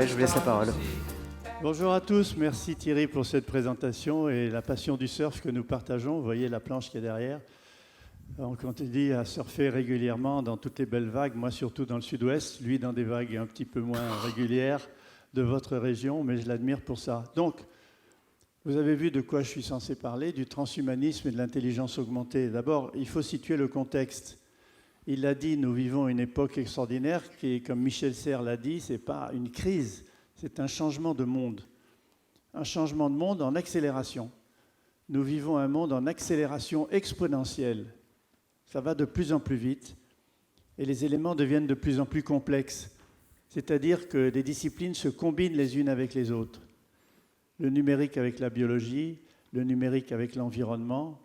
je vous laisse la parole. Bonjour à tous, merci Thierry pour cette présentation et la passion du surf que nous partageons. Vous voyez la planche qui est derrière. On continue à surfer régulièrement dans toutes les belles vagues, moi surtout dans le sud-ouest, lui dans des vagues un petit peu moins régulières de votre région, mais je l'admire pour ça. Donc, vous avez vu de quoi je suis censé parler, du transhumanisme et de l'intelligence augmentée. D'abord, il faut situer le contexte. Il l'a dit, nous vivons une époque extraordinaire qui, comme Michel Serres l'a dit, ce n'est pas une crise, c'est un changement de monde. Un changement de monde en accélération. Nous vivons un monde en accélération exponentielle. Ça va de plus en plus vite et les éléments deviennent de plus en plus complexes. C'est-à-dire que les disciplines se combinent les unes avec les autres. Le numérique avec la biologie, le numérique avec l'environnement.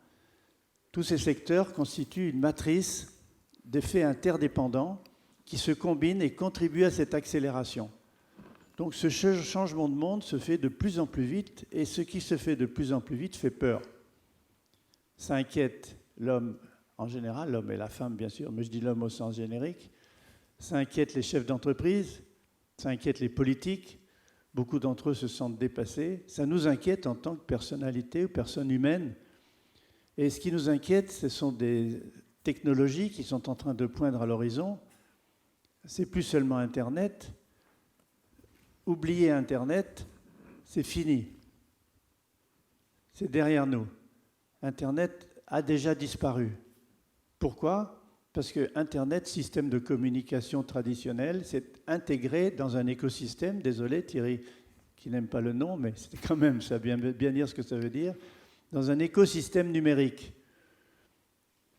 Tous ces secteurs constituent une matrice d'effets interdépendants qui se combinent et contribuent à cette accélération. Donc ce changement de monde se fait de plus en plus vite et ce qui se fait de plus en plus vite fait peur. Ça inquiète l'homme en général, l'homme et la femme bien sûr, mais je dis l'homme au sens générique. Ça inquiète les chefs d'entreprise, ça inquiète les politiques. Beaucoup d'entre eux se sentent dépassés. Ça nous inquiète en tant que personnalité ou personne humaine. Et ce qui nous inquiète, ce sont des technologies qui sont en train de poindre à l'horizon. C'est plus seulement Internet. Oubliez Internet, c'est fini. C'est derrière nous. Internet a déjà disparu. Pourquoi ? Parce que Internet, système de communication traditionnel, c'est intégré dans un écosystème, désolé Thierry qui n'aime pas le nom, mais c'est quand même, ça veut bien dire ce que ça veut dire, dans un écosystème numérique.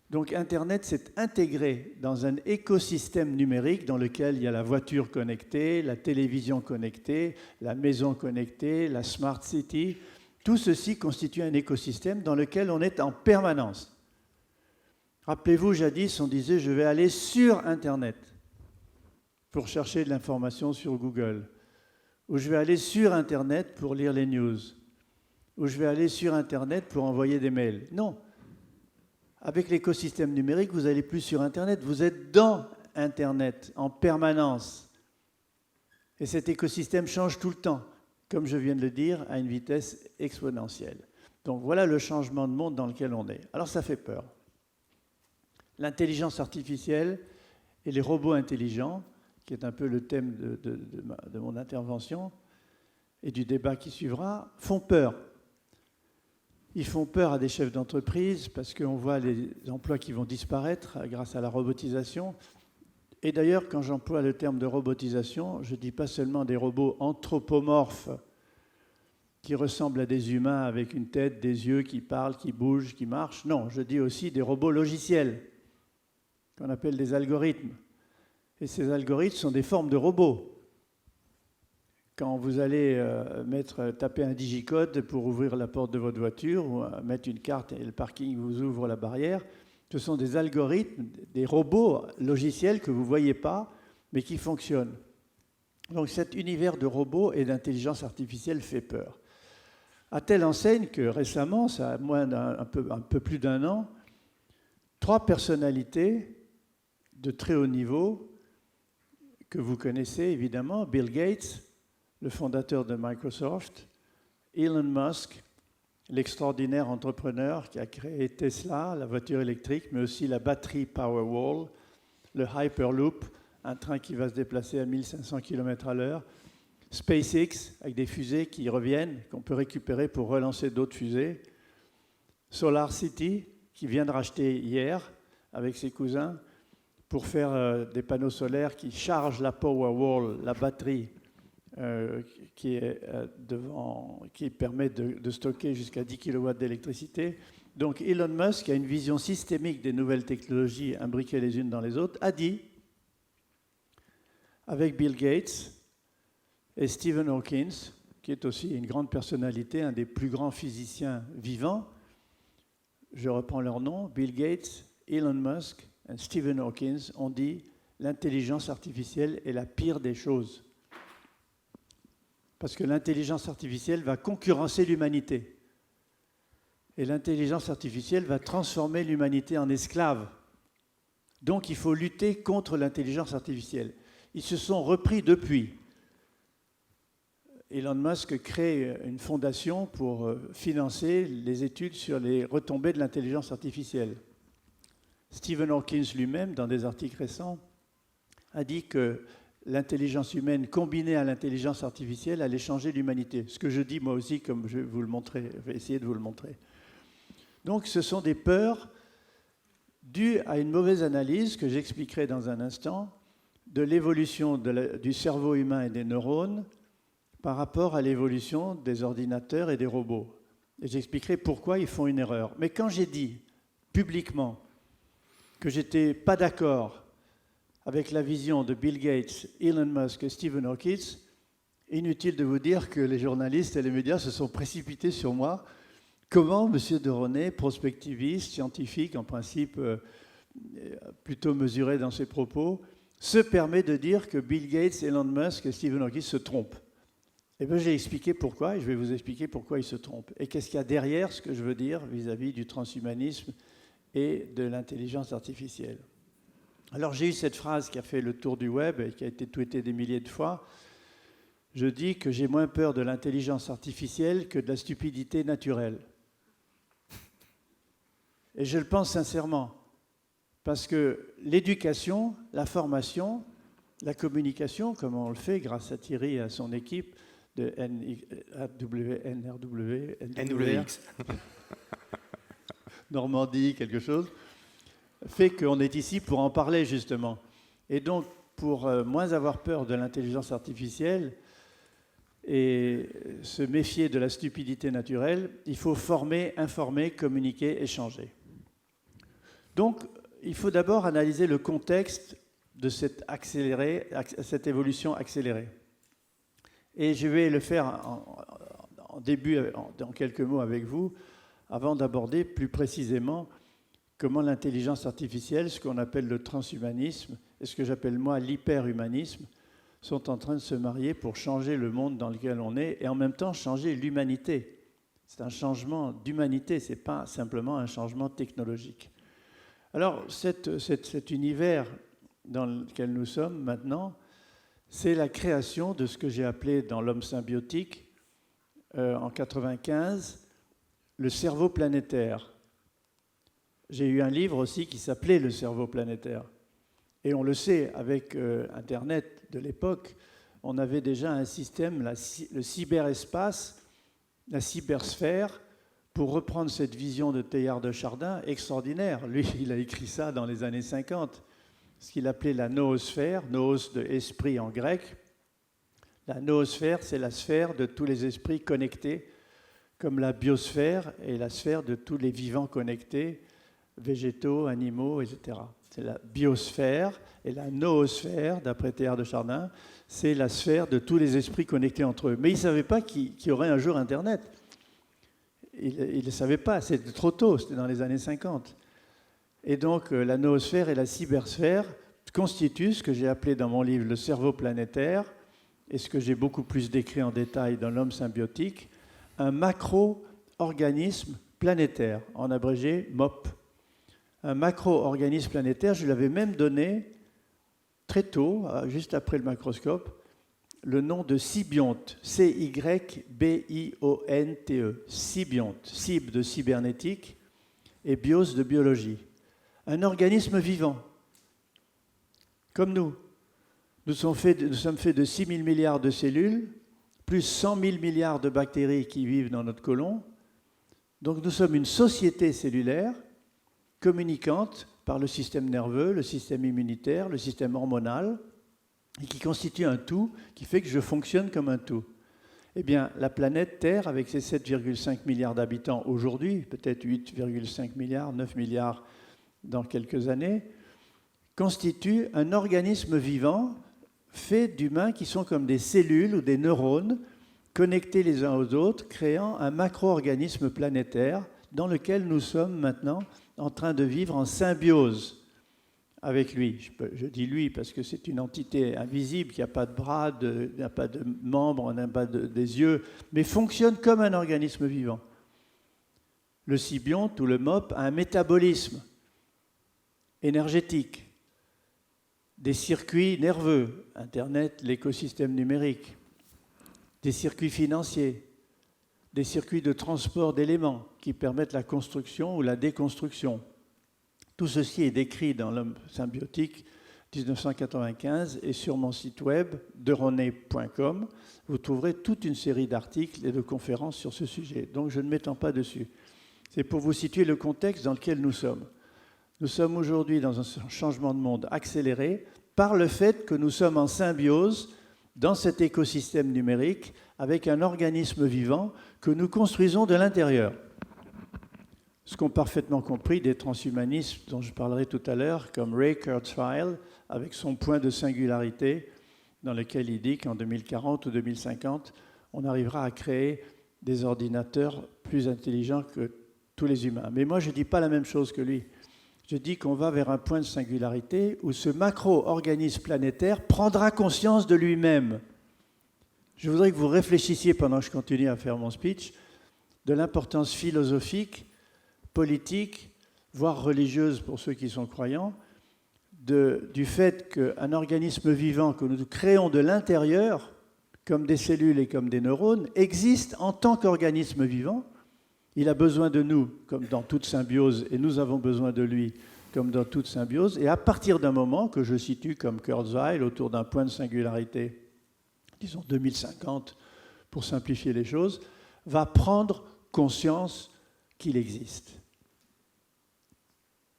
Donc Internet s'est intégré dans un écosystème numérique dans lequel il y a la voiture connectée, la télévision connectée, la maison connectée, la smart city. Tout ceci constitue un écosystème dans lequel on est en permanence. Rappelez-vous, jadis, on disait « je vais aller sur Internet » pour chercher de l'information sur Google, ou « je vais aller sur Internet pour lire les news », ou « je vais aller sur Internet pour envoyer des mails ». Non. Avec l'écosystème numérique, vous n'allez plus sur Internet, vous êtes dans Internet en permanence. Et cet écosystème change tout le temps, comme je viens de le dire, à une vitesse exponentielle. Donc voilà le changement de monde dans lequel on est. Alors ça fait peur. L'intelligence artificielle et les robots intelligents, qui est un peu le thème de mon intervention et du débat qui suivra, font peur. Ils font peur à des chefs d'entreprise parce qu'on voit les emplois qui vont disparaître grâce à la robotisation. Et d'ailleurs, quand j'emploie le terme de robotisation, je ne dis pas seulement des robots anthropomorphes qui ressemblent à des humains avec une tête, des yeux, qui parlent, qui bougent, qui marchent. Non, je dis aussi des robots logiciels, qu'on appelle des algorithmes. Et ces algorithmes sont des formes de robots. Quand vous allez taper un digicode pour ouvrir la porte de votre voiture ou mettre une carte et le parking vous ouvre la barrière, ce sont des algorithmes, des robots logiciels que vous ne voyez pas, mais qui fonctionnent. Donc cet univers de robots et d'intelligence artificielle fait peur. À telle enseigne que récemment, ça a un peu plus d'un an, 3 personnalités de très haut niveau que vous connaissez évidemment, Bill Gates, le fondateur de Microsoft, Elon Musk, l'extraordinaire entrepreneur qui a créé Tesla, la voiture électrique, mais aussi la batterie Powerwall, le Hyperloop, un train qui va se déplacer à 1500 km/h, SpaceX, avec des fusées qui reviennent, qu'on peut récupérer pour relancer d'autres fusées, SolarCity, qui vient de racheter hier avec ses cousins, pour faire des panneaux solaires qui chargent la Powerwall, la batterie, qui permet de stocker jusqu'à 10 kW d'électricité. Donc Elon Musk a une vision systémique des nouvelles technologies imbriquées les unes dans les autres, a dit, avec Bill Gates et Stephen Hawking, qui est aussi une grande personnalité, un des plus grands physiciens vivants, je reprends leur nom, Bill Gates, Elon Musk et Stephen Hawking ont dit « l'intelligence artificielle est la pire des choses ». Parce que l'intelligence artificielle va concurrencer l'humanité. Et l'intelligence artificielle va transformer l'humanité en esclave. Donc il faut lutter contre l'intelligence artificielle. Ils se sont repris depuis. Elon Musk crée une fondation pour financer les études sur les retombées de l'intelligence artificielle. Stephen Hawking lui-même, dans des articles récents, a dit que l'intelligence humaine combinée à l'intelligence artificielle allait changer l'humanité. Ce que je dis moi aussi, comme je vais vous le montrer, je vais essayer de vous le montrer. Donc ce sont des peurs dues à une mauvaise analyse que j'expliquerai dans un instant de l'évolution du cerveau humain et des neurones par rapport à l'évolution des ordinateurs et des robots. Et j'expliquerai pourquoi ils font une erreur. Mais quand j'ai dit publiquement que je n'étais pas d'accord avec la vision de Bill Gates, Elon Musk et Stephen Hawking, inutile de vous dire que les journalistes et les médias se sont précipités sur moi. Comment M. de Roné, prospectiviste, scientifique, en principe plutôt mesuré dans ses propos, se permet de dire que Bill Gates, Elon Musk et Stephen Hawking se trompent? Eh bien, j'ai expliqué pourquoi, et je vais vous expliquer pourquoi ils se trompent. Et qu'est-ce qu'il y a derrière ce que je veux dire vis-à-vis du transhumanisme et de l'intelligence artificielle. Alors, j'ai eu cette phrase qui a fait le tour du web et qui a été tweetée des milliers de fois. Je dis que j'ai moins peur de l'intelligence artificielle que de la stupidité naturelle. Et je le pense sincèrement, parce que l'éducation, la formation, la communication, comme on le fait grâce à Thierry et à son équipe de NWX, Normandie, quelque chose, fait qu'on est ici pour en parler justement. Et donc, pour moins avoir peur de l'intelligence artificielle et se méfier de la stupidité naturelle, il faut former, informer, communiquer, échanger. Donc, il faut d'abord analyser le contexte de cette évolution accélérée. Et je vais le faire en quelques mots avec vous, avant d'aborder plus précisément comment l'intelligence artificielle, ce qu'on appelle le transhumanisme, et ce que j'appelle moi l'hyperhumanisme, sont en train de se marier pour changer le monde dans lequel on est, et en même temps changer l'humanité. C'est un changement d'humanité, ce n'est pas simplement un changement technologique. Alors, cet univers dans lequel nous sommes maintenant, c'est la création de ce que j'ai appelé dans l'homme symbiotique, en 1995, le cerveau planétaire. J'ai eu un livre aussi qui s'appelait Le cerveau planétaire. Et on le sait, avec Internet de l'époque, on avait déjà un système, le cyberespace, la cybersphère, pour reprendre cette vision de Teilhard de Chardin, extraordinaire. Lui, il a écrit ça dans les années 50, ce qu'il appelait la noosphère, noos de esprit en grec. La noosphère, c'est la sphère de tous les esprits connectés, comme la biosphère est la sphère de tous les vivants connectés, végétaux, animaux, etc. C'est la biosphère, et la noosphère, d'après Teilhard de Chardin, c'est la sphère de tous les esprits connectés entre eux. Mais il ne savait pas qu'il y aurait un jour Internet. Il ne le savait pas, c'était trop tôt, c'était dans les années 50. Et donc la noosphère et la cybersphère constituent ce que j'ai appelé dans mon livre le cerveau planétaire, et ce que j'ai beaucoup plus décrit en détail dans l'homme symbiotique, un macro-organisme planétaire, en abrégé MOP. Un macro-organisme planétaire, je l'avais même donné très tôt, juste après le macroscope, le nom de sybionte, C-Y-B-I-O-N-T-E, sybionte, cyb de cybernétique et bios de biologie. Un organisme vivant, comme nous. Nous sommes faits de 6 000 milliards de cellules, plus 100 000 milliards de bactéries qui vivent dans notre côlon. Donc nous sommes une société cellulaire communicante par le système nerveux, le système immunitaire, le système hormonal, et qui constitue un tout qui fait que je fonctionne comme un tout. Eh bien, la planète Terre, avec ses 7,5 milliards d'habitants aujourd'hui, peut-être 8,5 milliards, 9 milliards dans quelques années, constitue un organisme vivant fait d'humains qui sont comme des cellules ou des neurones connectés les uns aux autres, créant un macro-organisme planétaire dans lequel nous sommes maintenant en train de vivre en symbiose avec lui. Je dis lui parce que c'est une entité invisible qui n'a pas de bras, n'a pas de membres, n'a pas des yeux, mais fonctionne comme un organisme vivant. Le sybionte ou le MOP a un métabolisme énergétique, des circuits nerveux, Internet, l'écosystème numérique, des circuits financiers, des circuits de transport d'éléments qui permettent la construction ou la déconstruction. Tout ceci est décrit dans L'homme symbiotique 1995 et sur mon site web deroné.com, vous trouverez toute une série d'articles et de conférences sur ce sujet. Donc je ne m'étends pas dessus. C'est pour vous situer le contexte dans lequel nous sommes. Nous sommes aujourd'hui dans un changement de monde accéléré par le fait que nous sommes en symbiose dans cet écosystème numérique avec un organisme vivant que nous construisons de l'intérieur. Ce qu'ont parfaitement compris des transhumanistes dont je parlerai tout à l'heure, comme Ray Kurzweil, avec son point de singularité, dans lequel il dit qu'en 2040 ou 2050, on arrivera à créer des ordinateurs plus intelligents que tous les humains. Mais moi, je ne dis pas la même chose que lui. Je dis qu'on va vers un point de singularité où ce macro-organisme planétaire prendra conscience de lui-même. Je voudrais que vous réfléchissiez, pendant que je continue à faire mon speech, de l'importance philosophique, politique, voire religieuse pour ceux qui sont croyants, du fait qu'un organisme vivant que nous créons de l'intérieur, comme des cellules et comme des neurones, existe en tant qu'organisme vivant. Il a besoin de nous, comme dans toute symbiose, et nous avons besoin de lui, comme dans toute symbiose. Et à partir d'un moment que je situe comme Kurzweil, autour d'un point de singularité, disons 2050, pour simplifier les choses, va prendre conscience qu'il existe.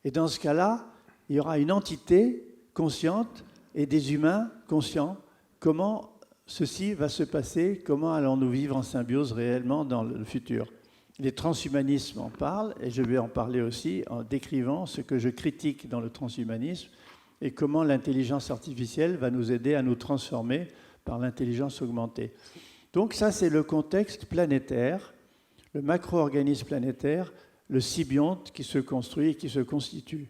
Et dans ce cas-là, il y aura une entité consciente et des humains conscients. Comment ceci va se passer? Comment allons-nous vivre en symbiose réellement dans le futur? Les transhumanismes en parlent, et je vais en parler aussi en décrivant ce que je critique dans le transhumanisme et comment l'intelligence artificielle va nous aider à nous transformer par l'intelligence augmentée. Donc ça, c'est le contexte planétaire, le macro-organisme planétaire, le symbionte qui se construit et qui se constitue.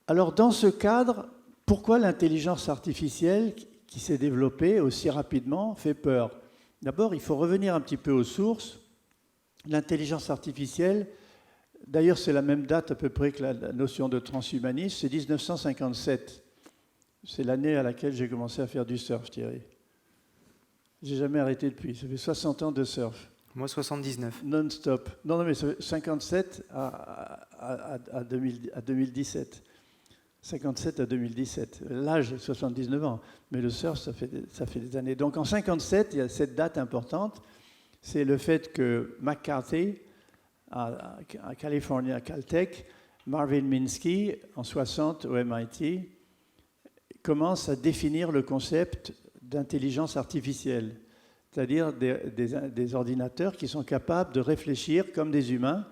Alors dans ce cadre, pourquoi l'intelligence artificielle qui s'est développée aussi rapidement fait peur? D'abord, il faut revenir un petit peu aux sources. L'intelligence artificielle, d'ailleurs c'est la même date à peu près que la notion de transhumanisme, c'est 1957. C'est l'année à laquelle j'ai commencé à faire du surf, Thierry. J'ai jamais arrêté depuis, ça fait 60 ans de surf. Moi, 79. Non-stop. Non, mais ça fait 57 à 2017. 57 à 2017. Là, j'ai 79 ans, mais le surf, ça fait des années. Donc en 57, il y a cette date importante, c'est le fait que McCarthy, à Californie, à Caltech, Marvin Minsky, en 60 au MIT, commence à définir le concept d'intelligence artificielle, c'est-à-dire des ordinateurs qui sont capables de réfléchir comme des humains,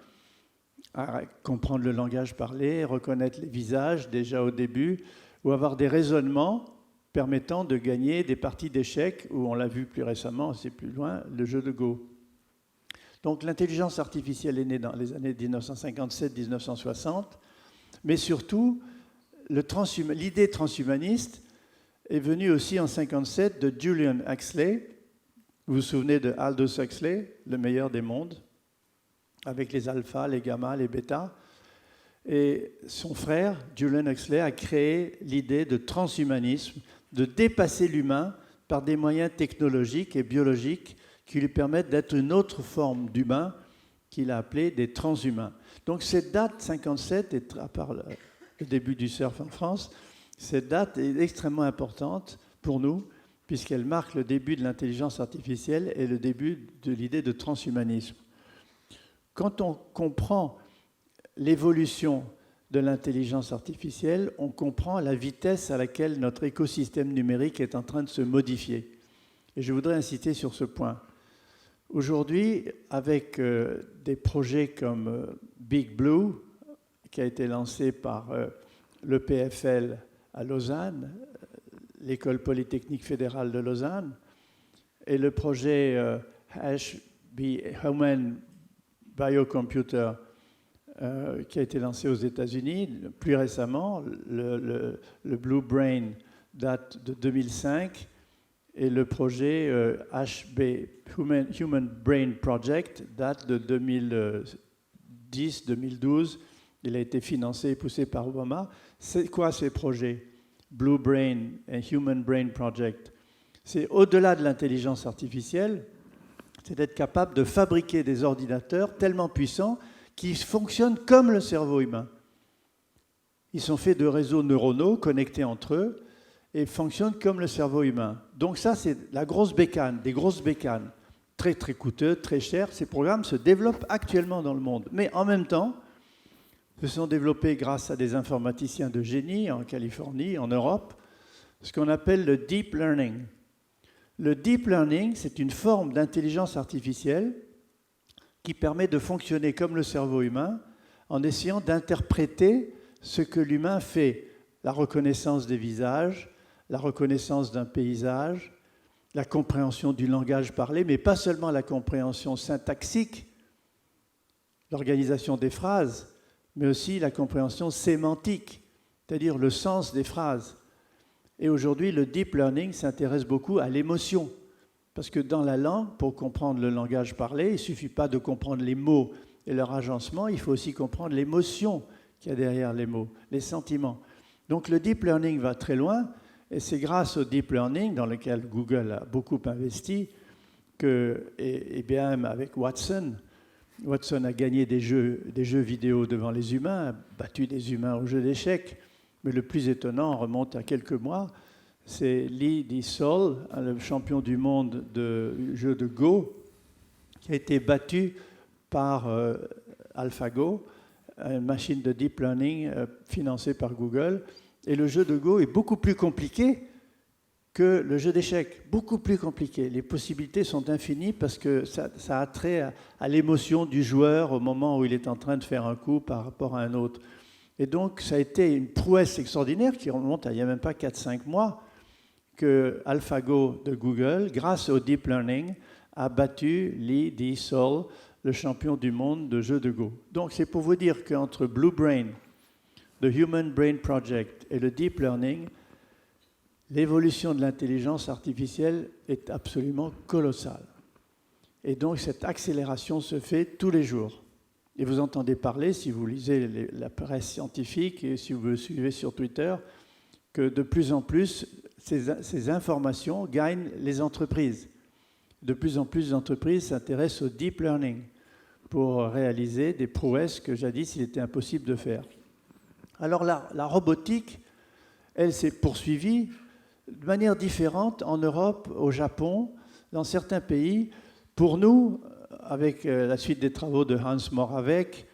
à comprendre le langage parlé, reconnaître les visages déjà au début, ou avoir des raisonnements permettant de gagner des parties d'échecs, où on l'a vu plus récemment, c'est plus loin, le jeu de Go. Donc l'intelligence artificielle est née dans les années 1957-1960, mais surtout, l'idée transhumaniste est venue aussi en 1957 de Julian Huxley. Vous vous souvenez de Aldous Huxley, le meilleur des mondes, avec les alphas, les gammas, les bêtas. Et son frère, Julian Huxley, a créé l'idée de transhumanisme, de dépasser l'humain par des moyens technologiques et biologiques qui lui permettent d'être une autre forme d'humain qu'il a appelée des transhumains. Donc cette date 57, à part le début du surf en France, cette date est extrêmement importante pour nous, puisqu'elle marque le début de l'intelligence artificielle et le début de l'idée de transhumanisme. Quand on comprend l'évolution de l'intelligence artificielle, on comprend la vitesse à laquelle notre écosystème numérique est en train de se modifier. Et je voudrais insister sur ce point. Aujourd'hui, avec des projets comme Big Blue, qui a été lancé par l'EPFL à Lausanne, l'École polytechnique fédérale de Lausanne, et le projet Human Biocomputer, qui a été lancé aux États-Unis plus récemment. Le Blue Brain date de 2005 et le projet HB, Human Brain Project, date de 2010-2012. Il a été financé et poussé par Obama. C'est quoi ces projets? Blue Brain et Human Brain Project. C'est au-delà de l'intelligence artificielle, c'est d'être capable de fabriquer des ordinateurs tellement puissants qui fonctionnent comme le cerveau humain. Ils sont faits de réseaux neuronaux connectés entre eux et fonctionnent comme le cerveau humain. Donc ça, c'est la grosse bécane, des grosses bécanes, très très coûteux, très chers. Ces programmes se développent actuellement dans le monde. Mais en même temps, se sont développés grâce à des informaticiens de génie en Californie, en Europe, ce qu'on appelle le deep learning. Le deep learning, c'est une forme d'intelligence artificielle qui permet de fonctionner comme le cerveau humain en essayant d'interpréter ce que l'humain fait. La reconnaissance des visages, la reconnaissance d'un paysage, la compréhension du langage parlé, mais pas seulement la compréhension syntaxique, l'organisation des phrases, mais aussi la compréhension sémantique, c'est-à-dire le sens des phrases. Et aujourd'hui, le deep learning s'intéresse beaucoup à l'émotion. Parce que dans la langue, pour comprendre le langage parlé, il ne suffit pas de comprendre les mots et leur agencement, il faut aussi comprendre l'émotion qu'il y a derrière les mots, les sentiments. Donc le deep learning va très loin, et c'est grâce au deep learning, dans lequel Google a beaucoup investi, que IBM avec Watson a gagné des jeux vidéo devant les humains, a battu des humains au jeu d'échecs. Mais le plus étonnant remonte à quelques mois, c'est Lee Sedol, le champion du monde de jeu de Go, qui a été battu par AlphaGo, une machine de deep learning financée par Google. Et le jeu de Go est beaucoup plus compliqué que le jeu d'échecs, beaucoup plus compliqué. Les possibilités sont infinies parce que ça a trait à l'émotion du joueur au moment où il est en train de faire un coup par rapport à un autre. Et donc, ça a été une prouesse extraordinaire qui remonte à il n'y a même pas 4-5 mois que AlphaGo de Google, grâce au deep learning, a battu Lee Sedol, le champion du monde de jeu de Go. Donc, c'est pour vous dire qu'entre Blue Brain, The Human Brain Project et le deep learning, l'évolution de l'intelligence artificielle est absolument colossale. Et donc, cette accélération se fait tous les jours. Et vous entendez parler, si vous lisez la presse scientifique et si vous le suivez sur Twitter, que de plus en plus, ces informations gagnent les entreprises. De plus en plus d'entreprises s'intéressent au deep learning pour réaliser des prouesses que jadis il était impossible de faire. Alors la robotique, elle s'est poursuivie de manière différente en Europe, au Japon, dans certains pays. Pour nous, avec la suite des travaux de Hans Moravec,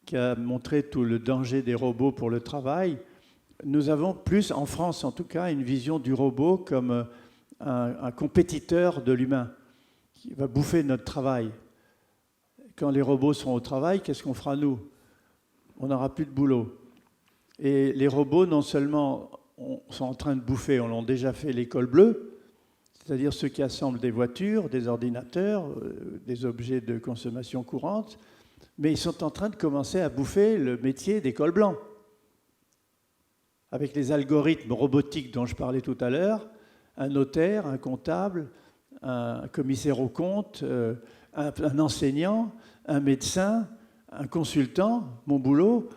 qui a montré tout le danger des robots pour le travail, nous avons plus, en France en tout cas, une vision du robot comme un compétiteur de l'humain, qui va bouffer notre travail. Quand les robots seront au travail, qu'est-ce qu'on fera nous? On n'aura plus de boulot. Et les robots, non seulement sont en train de bouffer, on l'a déjà fait l'école bleue, c'est-à-dire ceux qui assemblent des voitures, des ordinateurs, des objets de consommation courante, mais ils sont en train de commencer à bouffer le métier des cols blancs. Avec les algorithmes robotiques dont je parlais tout à l'heure, un notaire, un comptable, un commissaire aux comptes, un enseignant, un médecin, un consultant, mon boulot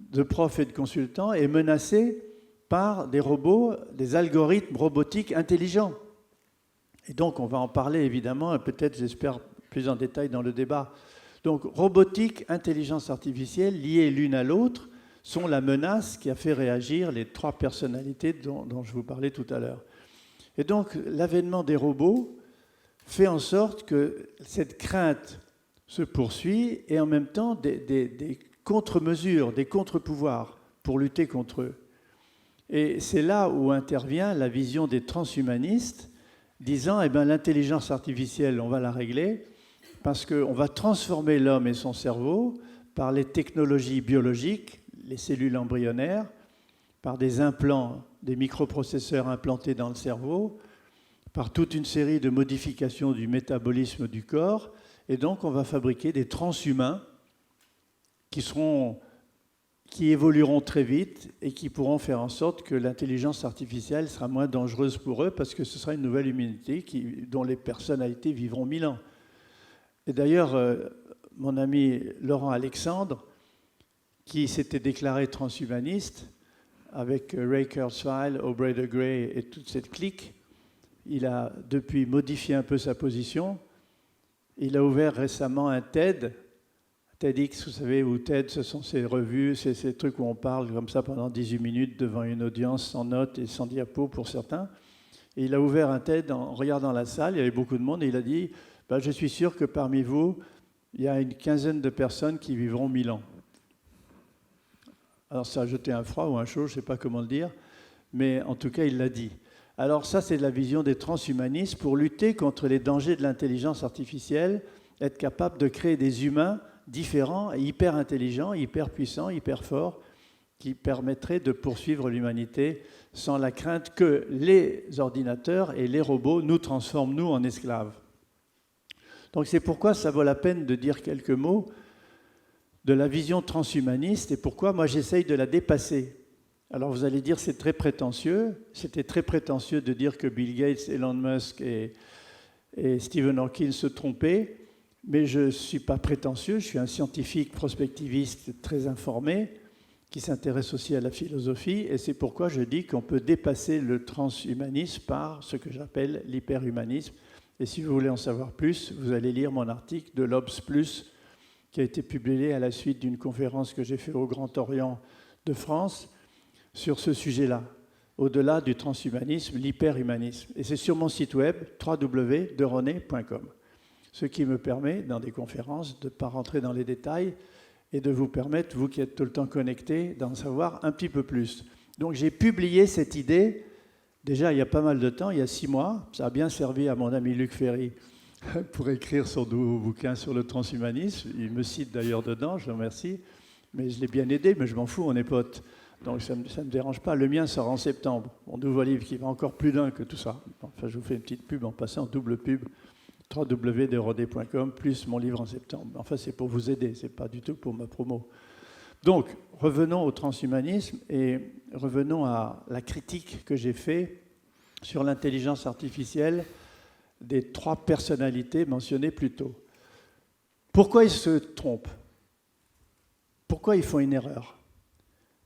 de prof et de consultant est menacé par des robots, des algorithmes robotiques intelligents. Et donc, on va en parler évidemment, et peut-être, j'espère, plus en détail dans le débat. Donc, robotique, intelligence artificielle, liées l'une à l'autre, sont la menace qui a fait réagir les trois personnalités dont je vous parlais tout à l'heure. Et donc, l'avènement des robots fait en sorte que cette crainte se poursuit et en même temps des contre-mesures, des contre-pouvoirs pour lutter contre eux. Et c'est là où intervient la vision des transhumanistes, disant eh bien, l'intelligence artificielle, on va la régler parce qu'on va transformer l'homme et son cerveau par les technologies biologiques, les cellules embryonnaires, par des implants, des microprocesseurs implantés dans le cerveau, par toute une série de modifications du métabolisme du corps, et donc on va fabriquer des transhumains qui évolueront très vite et qui pourront faire en sorte que l'intelligence artificielle sera moins dangereuse pour eux parce que ce sera une nouvelle humanité dont les personnalités vivront 1000 ans. Et d'ailleurs, mon ami Laurent Alexandre, qui s'était déclaré transhumaniste, avec Ray Kurzweil, Aubrey de Grey et toute cette clique, il a depuis modifié un peu sa position. Il a ouvert récemment un TEDx, vous savez, ou TED, ce sont ces revues, ces trucs où on parle comme ça pendant 18 minutes devant une audience sans notes et sans diapo pour certains. Et il a ouvert un TED en regardant la salle, il y avait beaucoup de monde, et il a dit « Je suis sûr que parmi vous, il y a une quinzaine de personnes qui vivront 1000 ans. » Alors ça a jeté un froid ou un chaud, je ne sais pas comment le dire, mais en tout cas, il l'a dit. Alors ça, c'est la vision des transhumanistes pour lutter contre les dangers de l'intelligence artificielle, être capable de créer des humains différents, hyper intelligents, hyper puissants, hyper forts, qui permettraient de poursuivre l'humanité sans la crainte que les ordinateurs et les robots nous transforment, nous, en esclaves. Donc c'est pourquoi ça vaut la peine de dire quelques mots de la vision transhumaniste et pourquoi moi j'essaye de la dépasser. Alors vous allez dire c'est très prétentieux, c'était très prétentieux de dire que Bill Gates, Elon Musk et Stephen Hawking se trompaient, mais je ne suis pas prétentieux, je suis un scientifique prospectiviste très informé qui s'intéresse aussi à la philosophie et c'est pourquoi je dis qu'on peut dépasser le transhumanisme par ce que j'appelle l'hyperhumanisme. Et si vous voulez en savoir plus, vous allez lire mon article de l'Obs Plus qui a été publié à la suite d'une conférence que j'ai faite au Grand Orient de France sur ce sujet-là, au-delà du transhumanisme, l'hyperhumanisme. Et c'est sur mon site web, www.derené.com, ce qui me permet, dans des conférences, de ne pas rentrer dans les détails et de vous permettre, vous qui êtes tout le temps connectés, d'en savoir un petit peu plus. Donc j'ai publié cette idée, déjà il y a pas mal de temps, il y a 6 mois, ça a bien servi à mon ami Luc Ferry pour écrire son nouveau bouquin sur le transhumanisme. Il me cite d'ailleurs dedans, je le remercie, mais je l'ai bien aidé, mais je m'en fous, on est potes. Donc ça ne me dérange pas. Le mien sort en septembre, mon nouveau livre qui va encore plus d'un que tout ça. Enfin, je vous fais une petite pub en passant, double pub, www.derené.com, plus mon livre en septembre. Enfin, c'est pour vous aider, ce n'est pas du tout pour ma promo. Donc, revenons au transhumanisme et revenons à la critique que j'ai faite sur l'intelligence artificielle des 3 personnalités mentionnées plus tôt. Pourquoi ils se trompent? Pourquoi ils font une erreur?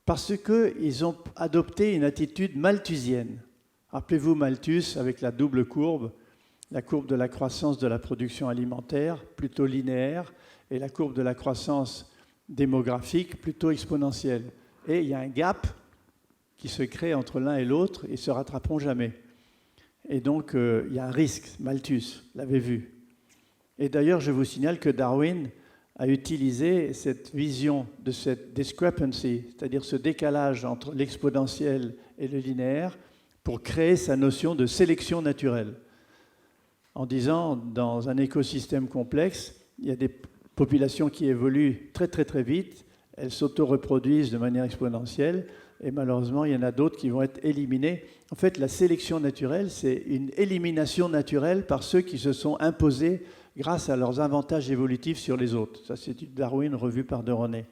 Parce qu'ils ont adopté une attitude malthusienne. Rappelez-vous Malthus avec la double courbe, la courbe de la croissance de la production alimentaire, plutôt linéaire, et la courbe de la croissance démographique, plutôt exponentielle. Et il y a un gap qui se crée entre l'un et l'autre, et ils ne se rattraperont jamais. Et donc, il y a un risque. Malthus l'avait vu. Et d'ailleurs, je vous signale que Darwin a utilisé cette vision de cette discrepancy, c'est-à-dire ce décalage entre l'exponentiel et le linéaire, pour créer sa notion de sélection naturelle. En disant, dans un écosystème complexe, il y a des populations qui évoluent très très très vite, elles s'auto-reproduisent de manière exponentielle, et malheureusement, il y en a d'autres qui vont être éliminées. En fait, la sélection naturelle, c'est une élimination naturelle par ceux qui se sont imposés grâce à leurs avantages évolutifs sur les autres. Ça, c'est du Darwin revu par De René.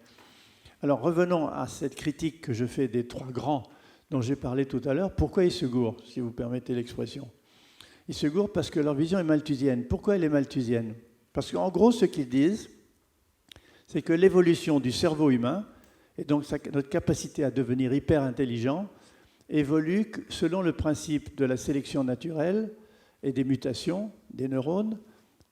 Alors, revenons à cette critique que je fais des 3 grands dont j'ai parlé tout à l'heure. Pourquoi ils se gourent, si vous permettez l'expression? Ils se gourent parce que leur vision est malthusienne. Pourquoi elle est malthusienne? Parce qu'en gros, ce qu'ils disent, c'est que l'évolution du cerveau humain, et donc notre capacité à devenir hyper intelligent, évolue selon le principe de la sélection naturelle et des mutations des neurones,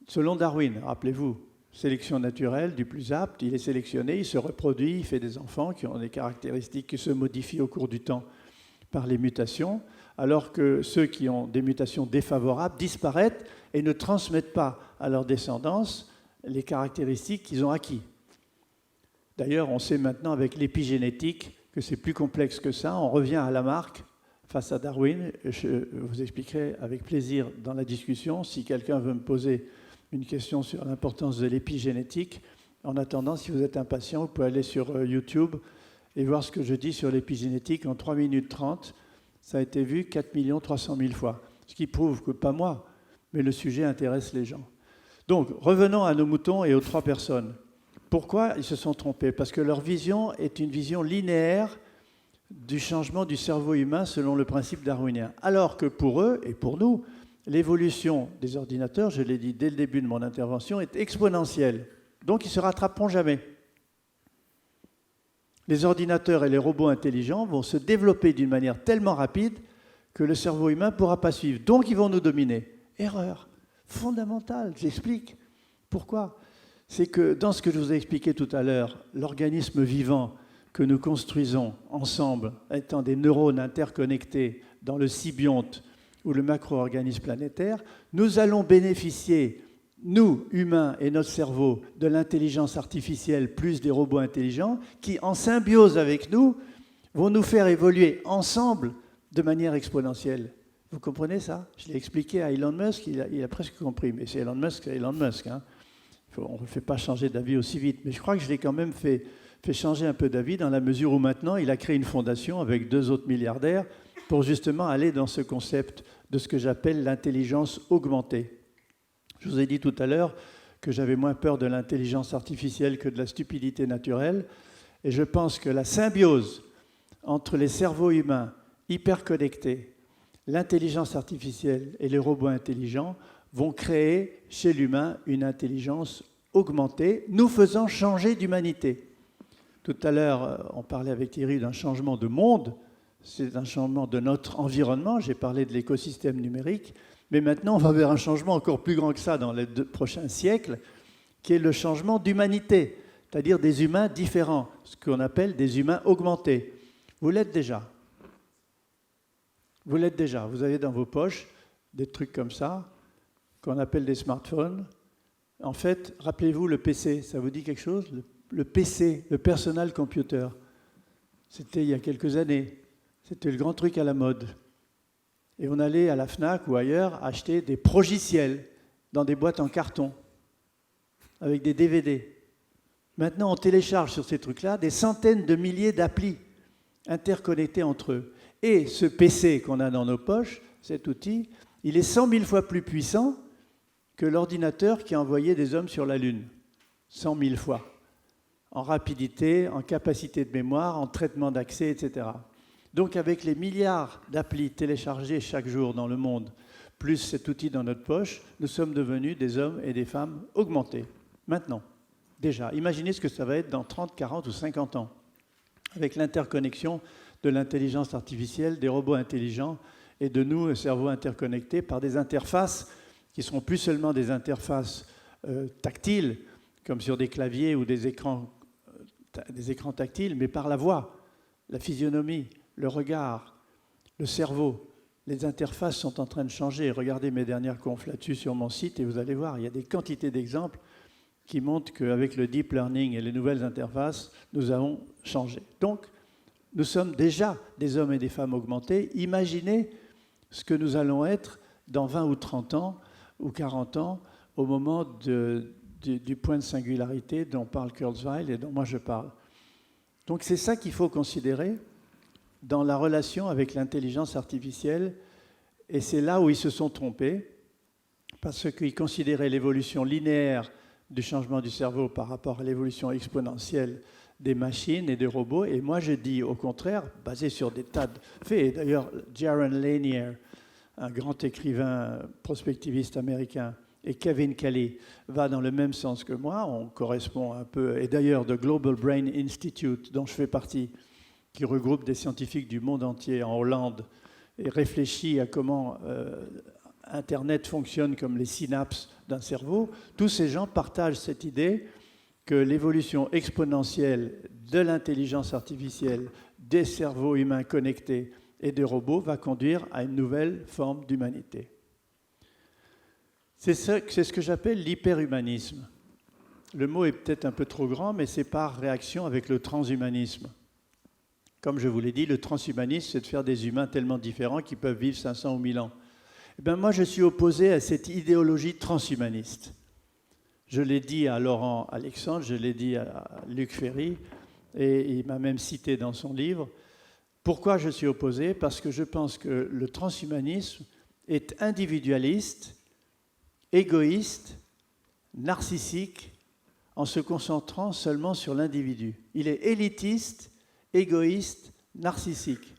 selon Darwin. Rappelez-vous, sélection naturelle du plus apte, il est sélectionné, il se reproduit, il fait des enfants qui ont des caractéristiques qui se modifient au cours du temps par les mutations, alors que ceux qui ont des mutations défavorables disparaissent et ne transmettent pas à leur descendance les caractéristiques qu'ils ont acquis. D'ailleurs, on sait maintenant avec l'épigénétique que c'est plus complexe que ça. On revient à Lamarck face à Darwin. Je vous expliquerai avec plaisir dans la discussion. Si quelqu'un veut me poser une question sur l'importance de l'épigénétique, en attendant, si vous êtes impatient, vous pouvez aller sur YouTube et voir ce que je dis sur l'épigénétique en 3 minutes 30. Ça a été vu 4 300 000 fois. Ce qui prouve que, pas moi, mais le sujet intéresse les gens. Donc, revenons à nos moutons et aux 3 personnes. Pourquoi ils se sont trompés? Parce que leur vision est une vision linéaire du changement du cerveau humain selon le principe darwinien. Alors que pour eux et pour nous, l'évolution des ordinateurs, je l'ai dit dès le début de mon intervention, est exponentielle. Donc ils ne se rattraperont jamais. Les ordinateurs et les robots intelligents vont se développer d'une manière tellement rapide que le cerveau humain ne pourra pas suivre. Donc, ils vont nous dominer. Erreur fondamentale, j'explique. Pourquoi? C'est que dans ce que je vous ai expliqué tout à l'heure, l'organisme vivant que nous construisons ensemble, étant des neurones interconnectés dans le symbionte ou le macro-organisme planétaire, nous allons bénéficier, nous, humains et notre cerveau, de l'intelligence artificielle plus des robots intelligents qui, en symbiose avec nous, vont nous faire évoluer ensemble de manière exponentielle. Vous comprenez ça? Je l'ai expliqué à Elon Musk, il a presque compris, mais c'est Elon Musk, hein. On ne fait pas changer d'avis aussi vite, mais je crois que je l'ai quand même fait changer un peu d'avis dans la mesure où maintenant il a créé une fondation avec 2 autres milliardaires pour justement aller dans ce concept de ce que j'appelle l'intelligence augmentée. Je vous ai dit tout à l'heure que j'avais moins peur de l'intelligence artificielle que de la stupidité naturelle, et je pense que la symbiose entre les cerveaux humains hyper connectés, l'intelligence artificielle et les robots intelligents vont créer chez l'humain une intelligence augmentée, nous faisant changer d'humanité. Tout à l'heure, on parlait avec Thierry d'un changement de monde, c'est un changement de notre environnement, j'ai parlé de l'écosystème numérique, mais maintenant on va vers un changement encore plus grand que ça dans les 2 prochains siècles, qui est le changement d'humanité, c'est-à-dire des humains différents, ce qu'on appelle des humains augmentés. Vous l'êtes déjà. Vous l'êtes déjà. Vous avez dans vos poches des trucs comme ça, qu'on appelle des smartphones. En fait, rappelez-vous le PC, ça vous dit quelque chose? Le PC, le personal computer, c'était il y a quelques années. C'était le grand truc à la mode. Et on allait à la Fnac ou ailleurs acheter des progiciels dans des boîtes en carton, avec des DVD. Maintenant, on télécharge sur ces trucs-là des centaines de milliers d'applis interconnectés entre eux. Et ce PC qu'on a dans nos poches, cet outil, il est 100 000 fois plus puissant que l'ordinateur qui a envoyé des hommes sur la Lune. 100 000 fois. En rapidité, en capacité de mémoire, en traitement d'accès, etc. Donc avec les milliards d'applis téléchargés chaque jour dans le monde, plus cet outil dans notre poche, nous sommes devenus des hommes et des femmes augmentés. Maintenant, déjà, imaginez ce que ça va être dans 30, 40 ou 50 ans, avec l'interconnexion de l'intelligence artificielle, des robots intelligents et de nous, cerveaux interconnectés, par des interfaces qui ne seront plus seulement des interfaces tactiles, comme sur des claviers ou des écrans tactiles, mais par la voix, la physionomie, le regard, le cerveau. Les interfaces sont en train de changer. Regardez mes dernières confs là-dessus sur mon site et vous allez voir, il y a des quantités d'exemples qui montrent qu'avec le deep learning et les nouvelles interfaces, nous avons changé. Donc, nous sommes déjà des hommes et des femmes augmentés. Imaginez ce que nous allons être dans 20 ou 30 ans ou 40 ans au moment du point de singularité dont parle Kurzweil et dont moi je parle. Donc c'est ça qu'il faut considérer dans la relation avec l'intelligence artificielle, et c'est là où ils se sont trompés, parce qu'ils considéraient l'évolution linéaire du changement du cerveau par rapport à l'évolution exponentielle des machines et des robots, et moi je dis au contraire, basé sur des tas de faits, et d'ailleurs Jaron Lanier, un grand écrivain prospectiviste américain, et Kevin Kelly va dans le même sens que moi, on correspond un peu, et d'ailleurs The Global Brain Institute, dont je fais partie, qui regroupe des scientifiques du monde entier en Hollande, et réfléchit à comment Internet fonctionne comme les synapses d'un cerveau, tous ces gens partagent cette idée que l'évolution exponentielle de l'intelligence artificielle, des cerveaux humains connectés et des robots va conduire à une nouvelle forme d'humanité. C'est ce que j'appelle l'hyperhumanisme. Le mot est peut-être un peu trop grand, mais c'est par réaction avec le transhumanisme. Comme je vous l'ai dit, le transhumanisme, c'est de faire des humains tellement différents qu'ils peuvent vivre 500 ou 1000 ans. Eh bien, moi, je suis opposé à cette idéologie transhumaniste. Je l'ai dit à Laurent Alexandre, je l'ai dit à Luc Ferry, et il m'a même cité dans son livre. Pourquoi je suis opposé? Parce que je pense que le transhumanisme est individualiste, égoïste, narcissique, en se concentrant seulement sur l'individu. Il est élitiste, égoïste, narcissique.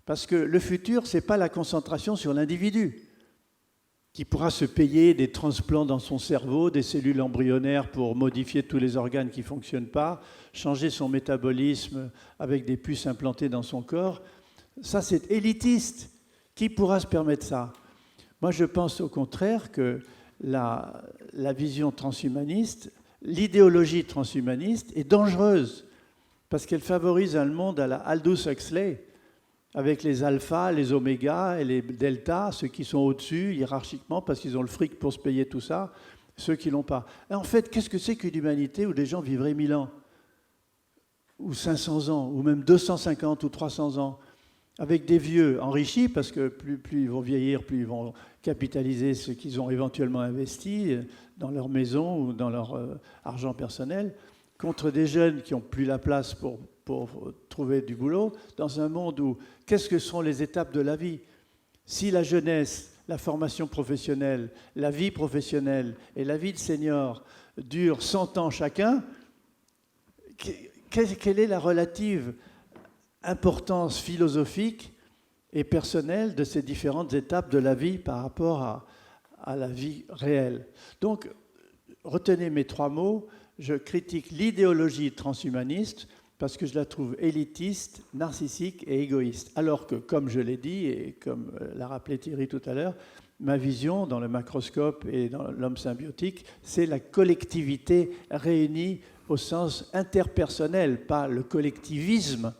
Parce que le futur, ce n'est pas la concentration sur l'individu, qui pourra se payer des transplants dans son cerveau, des cellules embryonnaires pour modifier tous les organes qui ne fonctionnent pas, changer son métabolisme avec des puces implantées dans son corps. Ça, c'est élitiste, Qui pourra se permettre ça? Moi, je pense au contraire que la vision transhumaniste, l'idéologie transhumaniste est dangereuse parce qu'elle favorise un monde à la Aldous Huxley, avec les alphas, les omégas et les deltas, ceux qui sont au-dessus hiérarchiquement parce qu'ils ont le fric pour se payer tout ça, ceux qui ne l'ont pas. Et en fait, qu'est-ce que c'est qu'une humanité où les gens vivraient 1000 ans, ou 500 ans, ou même 250 ou 300 ans, avec des vieux enrichis, parce que plus ils vont vieillir, plus ils vont capitaliser ce qu'ils ont éventuellement investi dans leur maison ou dans leur argent personnel, contre des jeunes qui n'ont plus la place pour trouver du boulot, dans un monde où, qu'est-ce que sont les étapes de la vie? Si la jeunesse, la formation professionnelle, la vie professionnelle et la vie de senior durent 100 ans chacun, quelle est la relative importance philosophique et personnelle de ces différentes étapes de la vie par rapport à la vie réelle? Donc, retenez mes 3 mots. Je critique l'idéologie transhumaniste parce que je la trouve élitiste, narcissique et égoïste. Alors que, comme je l'ai dit et comme l'a rappelé Thierry tout à l'heure, ma vision dans le macroscope et dans l'homme symbiotique, c'est la collectivité réunie au sens interpersonnel, pas le collectivisme,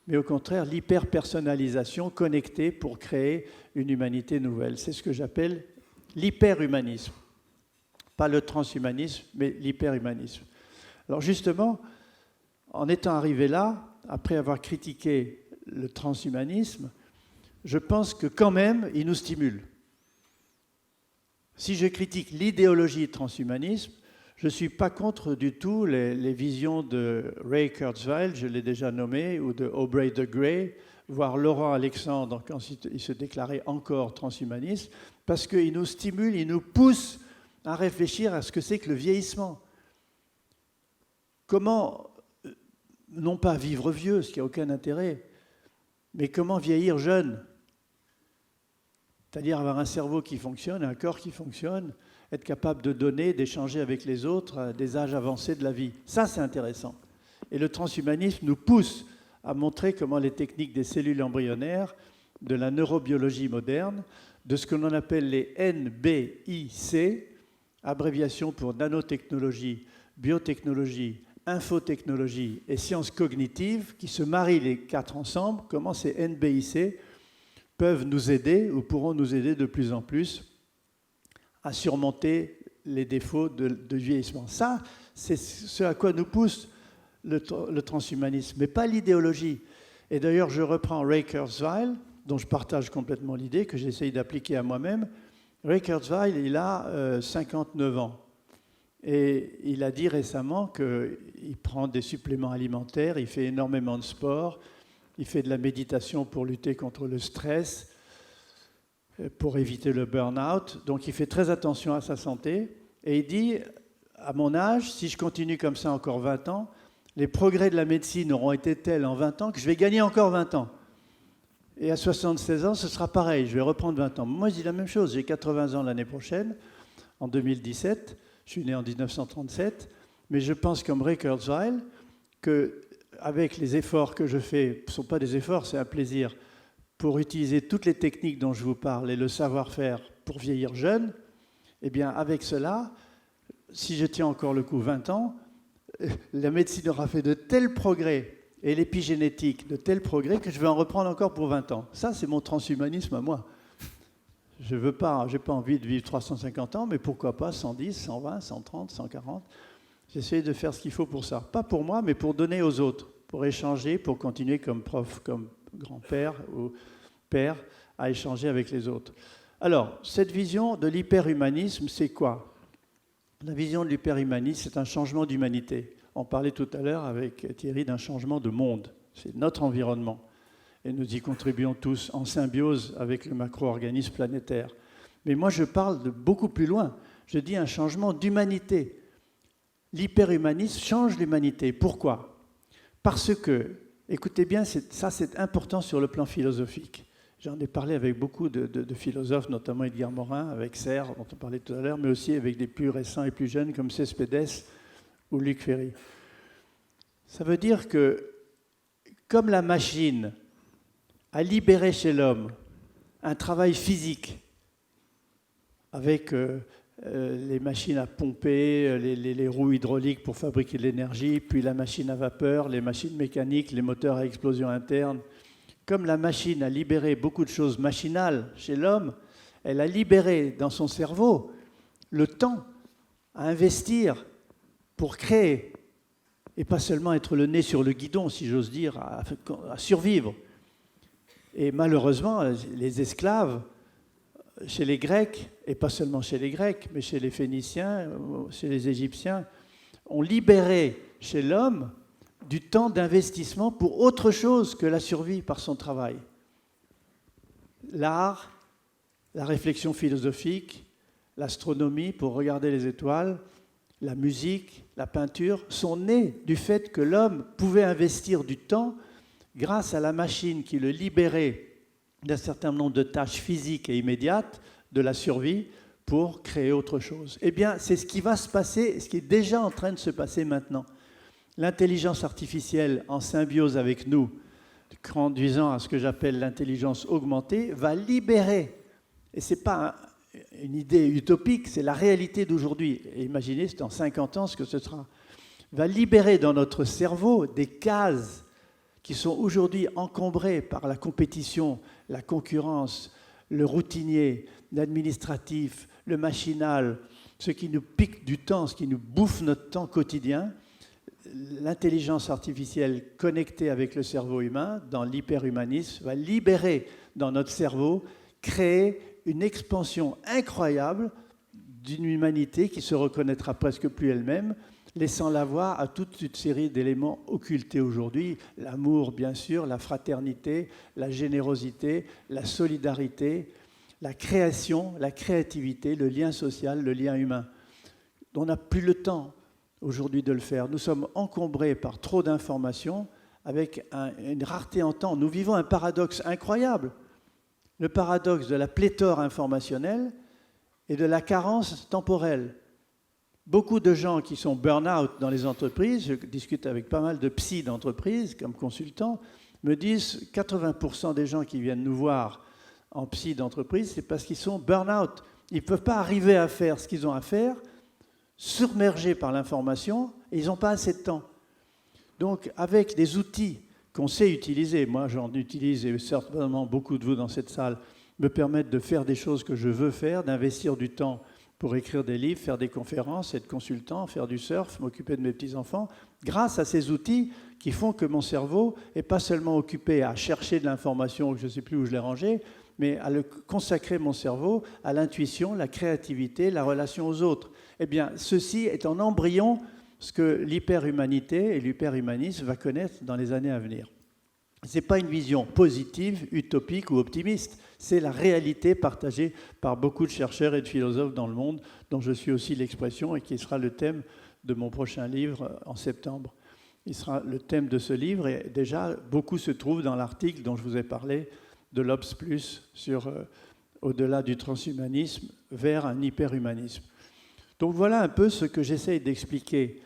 mais au contraire l'hyperpersonnalisation connectée pour créer une humanité nouvelle. C'est ce que j'appelle l'hyperhumanisme. Pas le transhumanisme, mais l'hyperhumanisme. Alors justement, en étant arrivé là, après avoir critiqué le transhumanisme, je pense que quand même, il nous stimule. Si je critique l'idéologie transhumanisme, je ne suis pas contre du tout les visions de Ray Kurzweil, je l'ai déjà nommé, ou de Aubrey de Grey, voire Laurent Alexandre quand il se déclarait encore transhumaniste, parce qu'il nous stimule, il nous pousse à réfléchir à ce que c'est que le vieillissement. Comment, non pas vivre vieux, ce qui n'a aucun intérêt, mais comment vieillir jeune? C'est-à-dire avoir un cerveau qui fonctionne, un corps qui fonctionne, être capable de donner, d'échanger avec les autres à des âges avancés de la vie. Ça, c'est intéressant. Et le transhumanisme nous pousse à montrer comment les techniques des cellules embryonnaires, de la neurobiologie moderne, de ce que l'on appelle les NBIC, abréviation pour nanotechnologie, biotechnologie, infotechnologie et sciences cognitives, qui se marient les 4 ensemble, comment ces NBIC peuvent nous aider ou pourront nous aider de plus en plus à surmonter les défauts de vieillissement. Ça, c'est ce à quoi nous pousse le transhumanisme, mais pas l'idéologie. Et d'ailleurs, je reprends Ray Kurzweil, dont je partage complètement l'idée, que j'essaye d'appliquer à moi-même. Ray Kurzweil, il a 59 ans. Et il a dit récemment qu'il prend des suppléments alimentaires, il fait énormément de sport, il fait de la méditation pour lutter contre le stress, pour éviter le burn-out. Donc il fait très attention à sa santé. Et il dit, à mon âge, si je continue comme ça encore 20 ans, les progrès de la médecine auront été tels en 20 ans que je vais gagner encore 20 ans. Et à 76 ans, ce sera pareil, je vais reprendre 20 ans. Moi, je dis la même chose, j'ai 80 ans l'année prochaine, en 2017, je suis né en 1937, mais je pense comme Ray Kurzweil qu'avec les efforts que je fais, ce ne sont pas des efforts, c'est un plaisir, pour utiliser toutes les techniques dont je vous parle et le savoir-faire pour vieillir jeune, eh bien, avec cela, si je tiens encore le coup 20 ans, la médecine aura fait de tels progrès et l'épigénétique de tels progrès que je vais en reprendre encore pour 20 ans. Ça, c'est mon transhumanisme à moi. Je n'ai pas envie de vivre 350 ans, mais pourquoi pas 110, 120, 130, 140. J'essaie de faire ce qu'il faut pour ça. Pas pour moi, mais pour donner aux autres, pour échanger, pour continuer comme prof, comme grand-père ou père, à échanger avec les autres. Alors, cette vision de l'hyperhumanisme, c'est quoi? La vision de l'hyperhumanisme, c'est un changement d'humanité. On parlait tout à l'heure avec Thierry d'un changement de monde. C'est notre environnement. Et nous y contribuons tous en symbiose avec le macro-organisme planétaire. Mais moi, je parle de beaucoup plus loin. Je dis un changement d'humanité. L'hyperhumanisme change l'humanité. Pourquoi? Parce que, écoutez bien, ça c'est important sur le plan philosophique. J'en ai parlé avec beaucoup de philosophes, notamment Edgar Morin, avec Serre, dont on parlait tout à l'heure, mais aussi avec des plus récents et plus jeunes comme Céspedes ou Luc Ferry. Ça veut dire que, comme la machine a libéré chez l'homme un travail physique avec les machines à pomper, les roues hydrauliques pour fabriquer de l'énergie, puis la machine à vapeur, les machines mécaniques, les moteurs à explosion interne. Comme la machine a libéré beaucoup de choses machinales chez l'homme, elle a libéré dans son cerveau le temps à investir pour créer, et pas seulement être le nez sur le guidon, si j'ose dire, à survivre. Et malheureusement, les esclaves, chez les Grecs, et pas seulement chez les Grecs, mais chez les Phéniciens, chez les Égyptiens, ont libéré chez l'homme du temps d'investissement pour autre chose que la survie par son travail. L'art, la réflexion philosophique, l'astronomie pour regarder les étoiles, la musique, la peinture sont nés du fait que l'homme pouvait investir du temps grâce à la machine qui le libérait d'un certain nombre de tâches physiques et immédiates de la survie pour créer autre chose. Eh bien, c'est ce qui va se passer, ce qui est déjà en train de se passer maintenant. L'intelligence artificielle en symbiose avec nous, conduisant à ce que j'appelle l'intelligence augmentée, va libérer, et ce n'est pas une idée utopique, c'est la réalité d'aujourd'hui, et imaginez, c'est dans 50 ans ce que ce sera, va libérer dans notre cerveau des cases qui sont aujourd'hui encombrées par la compétition, la concurrence, le routinier, l'administratif, le machinal, ce qui nous pique du temps, ce qui nous bouffe notre temps quotidien. L'intelligence artificielle connectée avec le cerveau humain, dans l'hyperhumanisme, va libérer dans notre cerveau, créer une expansion incroyable d'une humanité qui se reconnaîtra presque plus elle-même, laissant la voie à toute une série d'éléments occultés aujourd'hui, l'amour bien sûr, la fraternité, la générosité, la solidarité, la création, la créativité, le lien social, le lien humain. On n'a plus le temps aujourd'hui de le faire. Nous sommes encombrés par trop d'informations avec une rareté en temps. Nous vivons un paradoxe incroyable, le paradoxe de la pléthore informationnelle et de la carence temporelle. Beaucoup de gens qui sont burn-out dans les entreprises, je discute avec pas mal de psy d'entreprises comme consultants, me disent 80% des gens qui viennent nous voir en psy d'entreprise, c'est parce qu'ils sont burn-out. Ils ne peuvent pas arriver à faire ce qu'ils ont à faire, submergés par l'information, et ils n'ont pas assez de temps. Donc, avec des outils qu'on sait utiliser, moi j'en utilise, et certainement beaucoup de vous dans cette salle, me permettent de faire des choses que je veux faire, d'investir du temps pour écrire des livres, faire des conférences, être consultant, faire du surf, m'occuper de mes petits-enfants, grâce à ces outils qui font que mon cerveau n'est pas seulement occupé à chercher de l'information, je ne sais plus où je l'ai rangée, mais à consacrer mon cerveau à l'intuition, la créativité, la relation aux autres. Eh bien, ceci est en embryon ce que l'hyperhumanité et l'hyperhumanisme va connaître dans les années à venir. Ce n'est pas une vision positive, utopique ou optimiste, c'est la réalité partagée par beaucoup de chercheurs et de philosophes dans le monde, dont je suis aussi l'expression et qui sera le thème de mon prochain livre en septembre. Il sera le thème de ce livre et déjà beaucoup se trouve dans l'article dont je vous ai parlé de l'Obs+, sur au-delà du transhumanisme vers un hyperhumanisme. Donc voilà un peu ce que j'essaye d'expliquer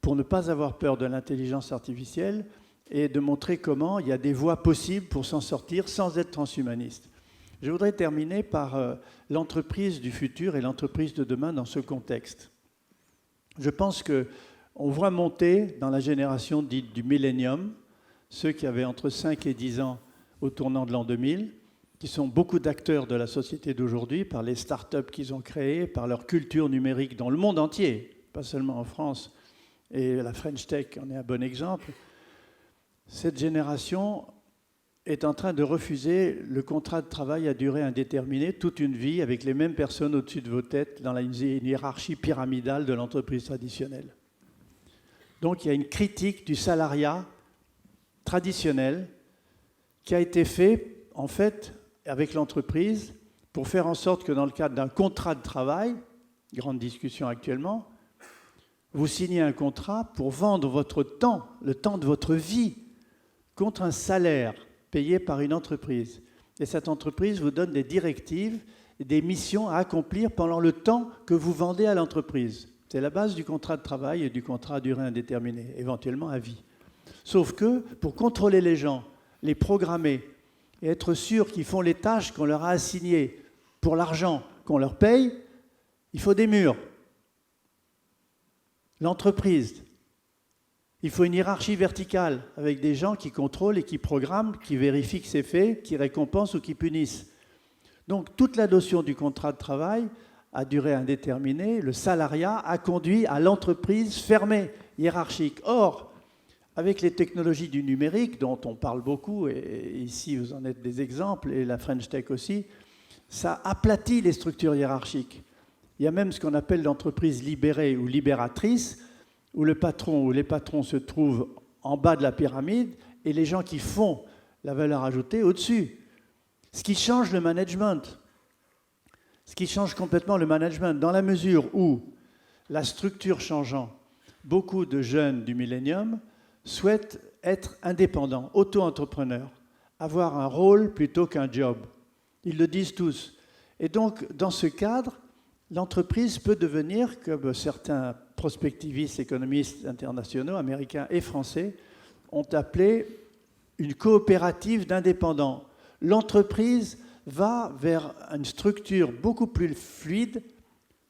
pour ne pas avoir peur de l'intelligence artificielle et de montrer comment il y a des voies possibles pour s'en sortir sans être transhumaniste. Je voudrais terminer par l'entreprise du futur et l'entreprise de demain dans ce contexte. Je pense qu'on voit monter dans la génération dite du millénium, ceux qui avaient entre 5 et 10 ans au tournant de l'an 2000, qui sont beaucoup d'acteurs de la société d'aujourd'hui, par les start-up qu'ils ont créées, par leur culture numérique dans le monde entier, pas seulement en France, et la French Tech en est un bon exemple. Cette génération est en train de refuser le contrat de travail à durée indéterminée, toute une vie, avec les mêmes personnes au-dessus de vos têtes, dans une hiérarchie pyramidale de l'entreprise traditionnelle. Donc il y a une critique du salariat traditionnel qui a été fait, en fait, avec l'entreprise, pour faire en sorte que dans le cadre d'un contrat de travail, grande discussion actuellement, vous signez un contrat pour vendre votre temps, le temps de votre vie, contre un salaire payé par une entreprise. Et cette entreprise vous donne des directives et des missions à accomplir pendant le temps que vous vendez à l'entreprise. C'est la base du contrat de travail et du contrat à durée indéterminée, éventuellement à vie. Sauf que, pour contrôler les gens, les programmer, et être sûr qu'ils font les tâches qu'on leur a assignées pour l'argent qu'on leur paye, il faut des murs. L'entreprise, il faut une hiérarchie verticale avec des gens qui contrôlent et qui programment, qui vérifient que c'est fait, qui récompensent ou qui punissent. Donc toute la notion du contrat de travail à durée indéterminée, le salariat a conduit à l'entreprise fermée, hiérarchique. Or, avec les technologies du numérique, dont on parle beaucoup, et ici vous en êtes des exemples, et la French Tech aussi, ça aplatit les structures hiérarchiques. Il y a même ce qu'on appelle l'entreprise libérée ou libératrice, où le patron ou les patrons se trouvent en bas de la pyramide et les gens qui font la valeur ajoutée au-dessus. Ce qui change le management. Ce qui change complètement le management, dans la mesure où, la structure changeant, beaucoup de jeunes du millénium souhaitent être indépendants, auto-entrepreneurs, avoir un rôle plutôt qu'un job. Ils le disent tous. Et donc, dans ce cadre, l'entreprise peut devenir, comme certains prospectivistes, économistes internationaux, américains et français, ont appelé une coopérative d'indépendants. L'entreprise va vers une structure beaucoup plus fluide,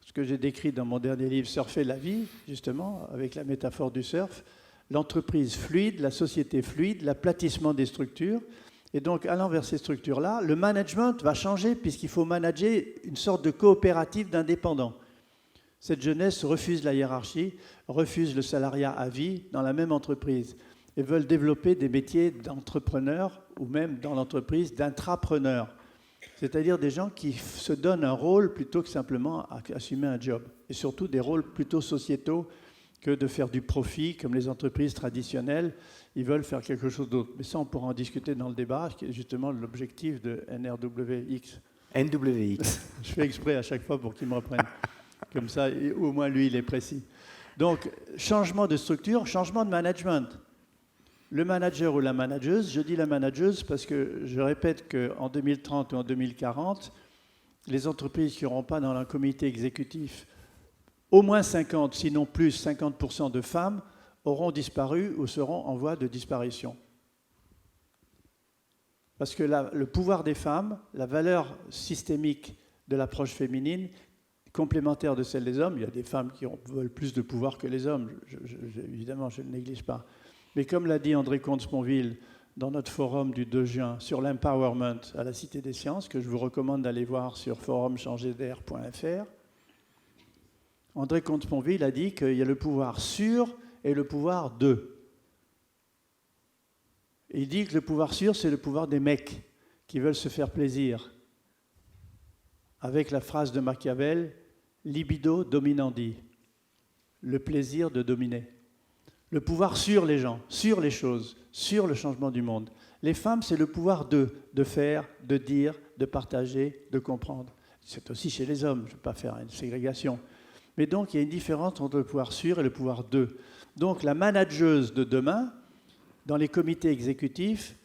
ce que j'ai décrit dans mon dernier livre, Surfer la vie, justement, avec la métaphore du surf, l'entreprise fluide, la société fluide, l'aplatissement des structures. Et donc, allant vers ces structures-là, le management va changer puisqu'il faut manager une sorte de coopérative d'indépendants. Cette jeunesse refuse la hiérarchie, refuse le salariat à vie dans la même entreprise et veulent développer des métiers d'entrepreneurs ou même dans l'entreprise d'intrapreneurs, c'est-à-dire des gens qui se donnent un rôle plutôt que simplement assumer un job, et surtout des rôles plutôt sociétaux que de faire du profit comme les entreprises traditionnelles. Ils veulent faire quelque chose d'autre. Mais ça, on pourra en discuter dans le débat, qui est justement l'objectif de NRWX. NWX. Je fais exprès à chaque fois pour qu'ils me reprennent. Comme ça, au moins lui, il est précis. Donc, changement de structure, changement de management. Le manager ou la manageuse, je dis la manageuse parce que je répète qu'en 2030 ou en 2040, les entreprises qui n'auront pas dans leur comité exécutif au moins 50, sinon plus 50% de femmes, auront disparu ou seront en voie de disparition. Parce que le pouvoir des femmes, la valeur systémique de l'approche féminine, complémentaire de celle des hommes, il y a des femmes qui veulent plus de pouvoir que les hommes, évidemment, je ne le néglige pas. Mais comme l'a dit André Comte-Sponville dans notre forum du 2 juin sur l'empowerment à la Cité des Sciences, que je vous recommande d'aller voir sur forumchangerdair.fr, André Comte-Sponville a dit qu'il y a le pouvoir sur et le pouvoir de. Et il dit que le pouvoir sur, c'est le pouvoir des mecs qui veulent se faire plaisir. Avec la phrase de Machiavel, libido dominandi, le plaisir de dominer. Le pouvoir sur les gens, sur les choses, sur le changement du monde. Les femmes, c'est le pouvoir de faire, de dire, de partager, de comprendre. C'est aussi chez les hommes, je ne vais pas faire une ségrégation. Mais donc, il y a une différence entre le pouvoir sur et le pouvoir de. Donc, la manageuse de demain, dans les comités exécutifs,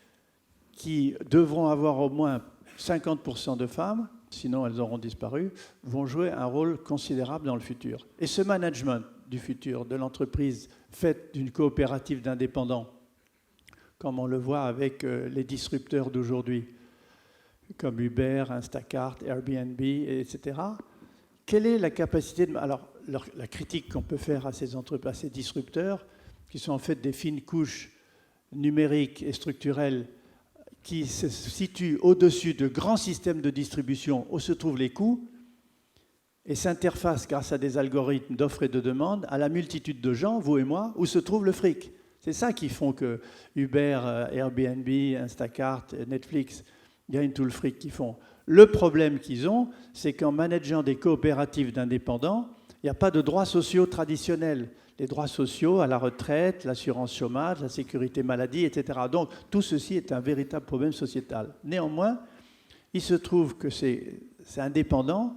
qui devront avoir au moins 50% de femmes, sinon elles auront disparu, vont jouer un rôle considérable dans le futur. Et ce management du futur, de l'entreprise faite d'une coopérative d'indépendants, comme on le voit avec les disrupteurs d'aujourd'hui, comme Uber, Instacart, Airbnb, etc., quelle est la capacité de... Alors, la critique qu'on peut faire à ces entreprises, à ces disrupteurs, qui sont en fait des fines couches numériques et structurelles qui se situent au-dessus de grands systèmes de distribution où se trouvent les coûts et s'interfacent grâce à des algorithmes d'offres et de demandes à la multitude de gens, vous et moi, où se trouve le fric. C'est ça qui font que Uber, Airbnb, Instacart, Netflix gagnent tout le fric qu'ils font. Le problème qu'ils ont, c'est qu'en manageant des coopératives d'indépendants, il n'y a pas de droits sociaux traditionnels. Les droits sociaux à la retraite, l'assurance chômage, la sécurité maladie, etc. Donc tout ceci est un véritable problème sociétal. Néanmoins, il se trouve que c'est indépendant,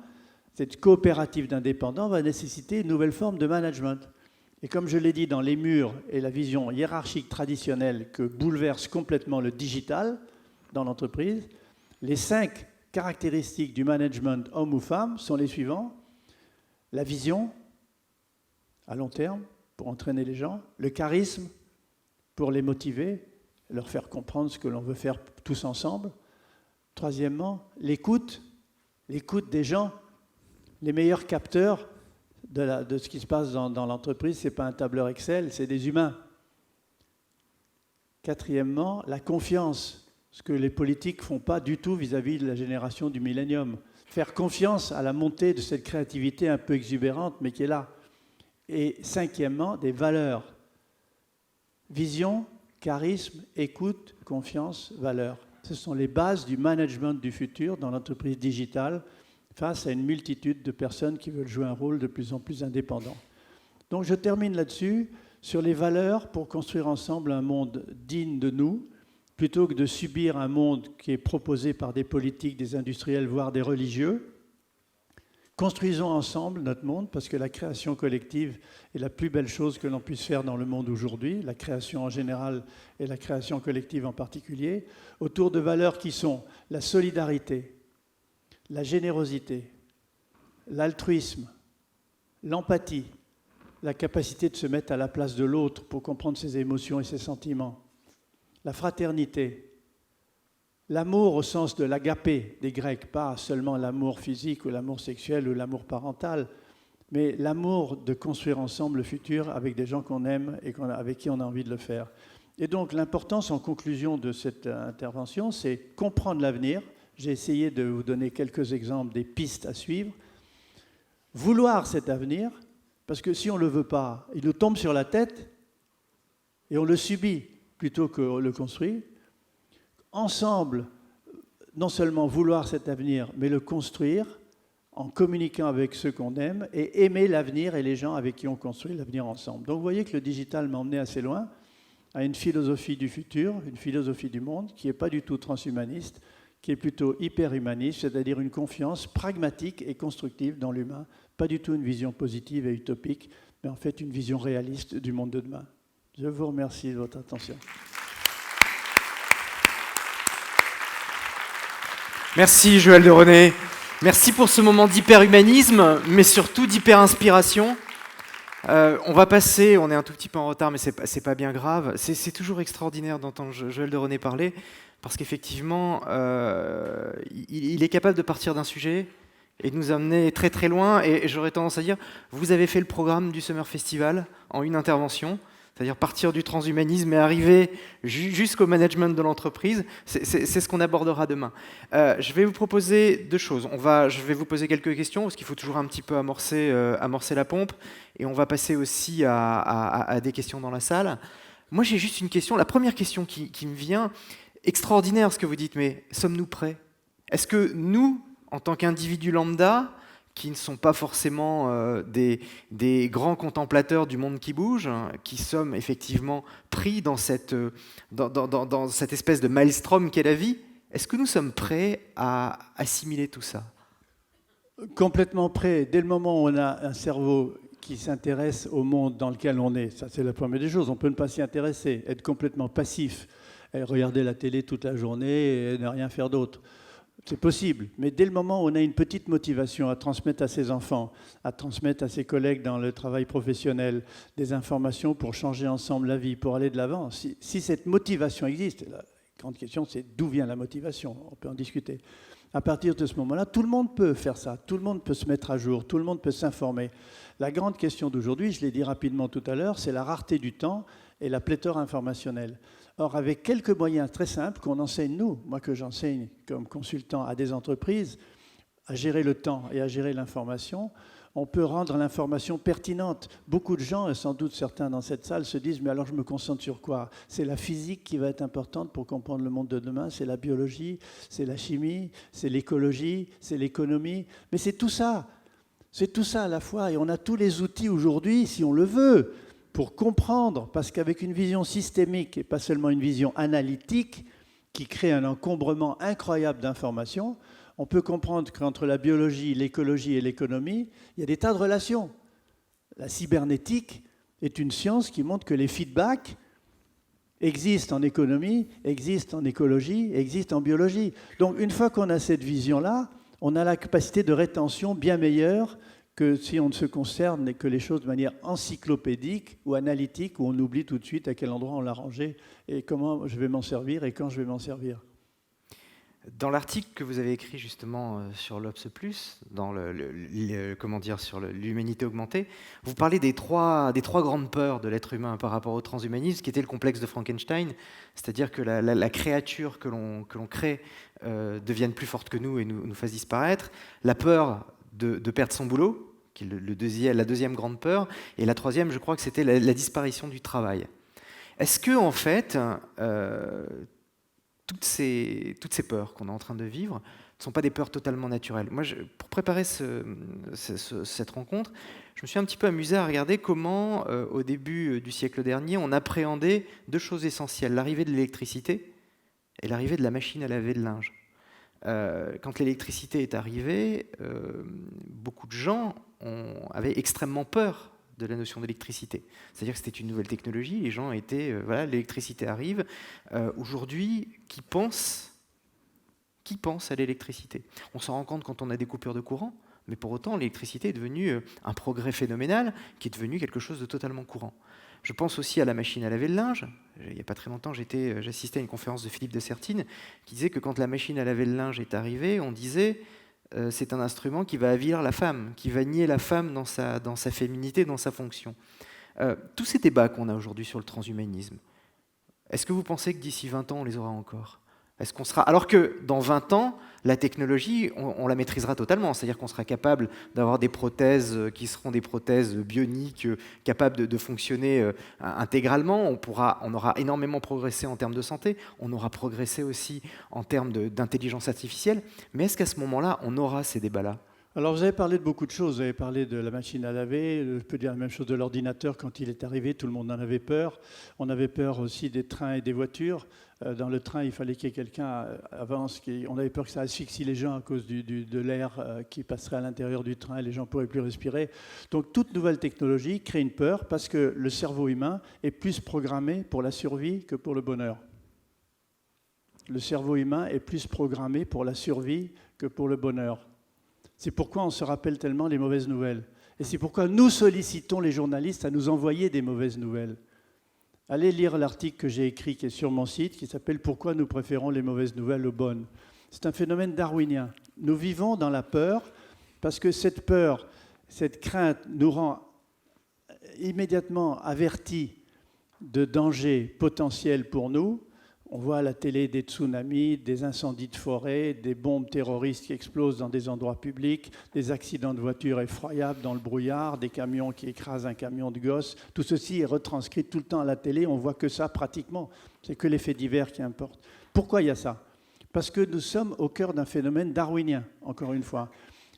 cette coopérative d'indépendants va nécessiter une nouvelle forme de management. Et comme je l'ai dit dans les murs et la vision hiérarchique traditionnelle que bouleverse complètement le digital dans l'entreprise, les 5 caractéristiques du management homme ou femme sont les suivants. La vision, à long terme, pour entraîner les gens. Le charisme, pour les motiver, leur faire comprendre ce que l'on veut faire tous ensemble. Troisièmement, l'écoute des gens. Les meilleurs capteurs de ce qui se passe dans l'entreprise, ce n'est pas un tableur Excel, c'est des humains. Quatrièmement, la confiance, ce que les politiques ne font pas du tout vis-à-vis de la génération du millénium. Faire confiance à la montée de cette créativité un peu exubérante, mais qui est là. Et cinquièmement, des valeurs. Vision, charisme, écoute, confiance, valeurs. Ce sont les bases du management du futur dans l'entreprise digitale face à une multitude de personnes qui veulent jouer un rôle de plus en plus indépendant. Donc je termine là-dessus, sur les valeurs pour construire ensemble un monde digne de nous, plutôt que de subir un monde qui est proposé par des politiques, des industriels, voire des religieux. Construisons ensemble notre monde, parce que la création collective est la plus belle chose que l'on puisse faire dans le monde aujourd'hui, la création en général et la création collective en particulier, autour de valeurs qui sont la solidarité, la générosité, l'altruisme, l'empathie, la capacité de se mettre à la place de l'autre pour comprendre ses émotions et ses sentiments, la fraternité, l'amour au sens de l'agapé des Grecs, pas seulement l'amour physique ou l'amour sexuel ou l'amour parental, mais l'amour de construire ensemble le futur avec des gens qu'on aime et avec qui on a envie de le faire. Et donc l'importance en conclusion de cette intervention, c'est comprendre l'avenir. J'ai essayé de vous donner quelques exemples des pistes à suivre. Vouloir cet avenir, parce que si on ne le veut pas, il nous tombe sur la tête et on le subit plutôt que le construire. Ensemble, non seulement vouloir cet avenir, mais le construire en communiquant avec ceux qu'on aime et aimer l'avenir et les gens avec qui on construit l'avenir ensemble. Donc vous voyez que le digital m'a emmené assez loin à une philosophie du futur, une philosophie du monde qui n'est pas du tout transhumaniste, qui est plutôt hyper-humaniste, c'est-à-dire une confiance pragmatique et constructive dans l'humain, pas du tout une vision positive et utopique, mais en fait une vision réaliste du monde de demain. Je vous remercie de votre attention. Merci Joël de René. Merci pour ce moment d'hyper-humanisme, mais surtout d'hyper-inspiration. On va passer, on est un tout petit peu en retard, mais c'est pas bien grave. C'est toujours extraordinaire d'entendre Joël de René parler, parce qu'effectivement, il est capable de partir d'un sujet et de nous amener très très loin. Et j'aurais tendance à dire, vous avez fait le programme du Summer Festival en une intervention, c'est-à-dire partir du transhumanisme et arriver jusqu'au management de l'entreprise. C'est ce qu'on abordera demain. Je vais vous proposer deux choses. Je vais vous poser quelques questions, parce qu'il faut toujours un petit peu amorcer la pompe, et on va passer aussi à des questions dans la salle. Moi, j'ai juste une question. La première question qui me vient, extraordinaire ce que vous dites, mais sommes-nous prêts? Est-ce que nous, en tant qu'individus lambda, qui ne sont pas forcément des grands contemplateurs du monde qui bouge, qui sommes effectivement pris dans cette espèce de maelstrom qu'est la vie, est-ce que nous sommes prêts à assimiler tout ça? Complètement prêts. Dès le moment où on a un cerveau qui s'intéresse au monde dans lequel on est, ça c'est la première des choses, on peut ne pas s'y intéresser, être complètement passif, et regarder la télé toute la journée et ne rien faire d'autre. C'est possible, mais dès le moment où on a une petite motivation à transmettre à ses enfants, à transmettre à ses collègues dans le travail professionnel, des informations pour changer ensemble la vie, pour aller de l'avant, si cette motivation existe, la grande question c'est d'où vient la motivation, on peut en discuter. À partir de ce moment-là, tout le monde peut faire ça, tout le monde peut se mettre à jour, tout le monde peut s'informer. La grande question d'aujourd'hui, je l'ai dit rapidement tout à l'heure, c'est la rareté du temps et la pléthore informationnelle. Or, avec quelques moyens très simples qu'on enseigne nous, moi que j'enseigne comme consultant à des entreprises, à gérer le temps et à gérer l'information, on peut rendre l'information pertinente. Beaucoup de gens, et sans doute certains dans cette salle, se disent « mais alors je me concentre sur quoi ?» C'est la physique qui va être importante pour comprendre le monde de demain, c'est la biologie, c'est la chimie, c'est l'écologie, c'est l'économie. Mais c'est tout ça à la fois, et on a tous les outils aujourd'hui, si on le veut, pour comprendre, parce qu'avec une vision systémique et pas seulement une vision analytique qui crée un encombrement incroyable d'informations, on peut comprendre qu'entre la biologie, l'écologie et l'économie, il y a des tas de relations. La cybernétique est une science qui montre que les feedbacks existent en économie, existent en écologie, existent en biologie. Donc une fois qu'on a cette vision-là, on a la capacité de rétention bien meilleure que si on ne se concerne que les choses de manière encyclopédique ou analytique, où on oublie tout de suite à quel endroit on l'a rangé et comment je vais m'en servir et quand je vais m'en servir. Dans l'article que vous avez écrit justement sur l'Obs+, dans sur l'humanité augmentée, vous parlez des trois grandes peurs de l'être humain par rapport au transhumanisme, qui était le complexe de Frankenstein, c'est-à-dire que la créature que l'on crée devienne plus forte que nous et nous fasse disparaître, la peur de perdre son boulot, qui est la deuxième grande peur, et la troisième, je crois que c'était la disparition du travail. Est-ce que, en fait, toutes ces peurs qu'on est en train de vivre ne sont pas des peurs totalement naturelles? Moi, pour préparer cette rencontre, je me suis un petit peu amusé à regarder comment, au début du siècle dernier, on appréhendait deux choses essentielles, l'arrivée de l'électricité et l'arrivée de la machine à laver le linge. Quand l'électricité est arrivée, beaucoup de gens avaient extrêmement peur de la notion d'électricité. C'est-à-dire que c'était une nouvelle technologie, les gens étaient, voilà, l'électricité arrive. Aujourd'hui, qui pense à l'électricité? On s'en rend compte quand on a des coupures de courant, mais pour autant, l'électricité est devenue un progrès phénoménal qui est devenu quelque chose de totalement courant. Je pense aussi à la machine à laver le linge. Il n'y a pas très longtemps, j'assistais à une conférence de Philippe de Sertine qui disait que quand la machine à laver le linge est arrivée, on disait c'est un instrument qui va avilir la femme, qui va nier la femme dans sa féminité, dans sa fonction. Tous ces débats qu'on a aujourd'hui sur le transhumanisme, est-ce que vous pensez que d'ici 20 ans, on les aura encore? Est-ce qu'on sera... Alors que dans 20 ans, la technologie, on la maîtrisera totalement. C'est-à-dire qu'on sera capable d'avoir des prothèses qui seront des prothèses bioniques, capables de fonctionner intégralement. On aura énormément progressé en termes de santé. On aura progressé aussi en termes d'intelligence artificielle. Mais est-ce qu'à ce moment-là, on aura ces débats-là? Alors vous avez parlé de beaucoup de choses, vous avez parlé de la machine à laver, je peux dire la même chose de l'ordinateur. Quand il est arrivé, tout le monde en avait peur. On avait peur aussi des trains et des voitures. Dans le train, il fallait qu'il y ait quelqu'un avance. On avait peur que ça asphyxie les gens à cause de l'air qui passerait à l'intérieur du train et les gens ne pourraient plus respirer. Donc toute nouvelle technologie crée une peur parce que le cerveau humain est plus programmé pour la survie que pour le bonheur. Le cerveau humain est plus programmé pour la survie que pour le bonheur. C'est pourquoi on se rappelle tellement les mauvaises nouvelles. Et c'est pourquoi nous sollicitons les journalistes à nous envoyer des mauvaises nouvelles. Allez lire l'article que j'ai écrit qui est sur mon site, qui s'appelle « Pourquoi nous préférons les mauvaises nouvelles aux bonnes ». C'est un phénomène darwinien. Nous vivons dans la peur parce que cette peur, cette crainte nous rend immédiatement avertis de dangers potentiels pour nous. On voit à la télé des tsunamis, des incendies de forêt, des bombes terroristes qui explosent dans des endroits publics, des accidents de voitures effroyables dans le brouillard, des camions qui écrasent un camion de gosses. Tout ceci est retranscrit tout le temps à la télé. On voit que ça pratiquement. C'est que les faits divers qui importent. Pourquoi il y a ça? Parce que nous sommes au cœur d'un phénomène darwinien, encore une fois.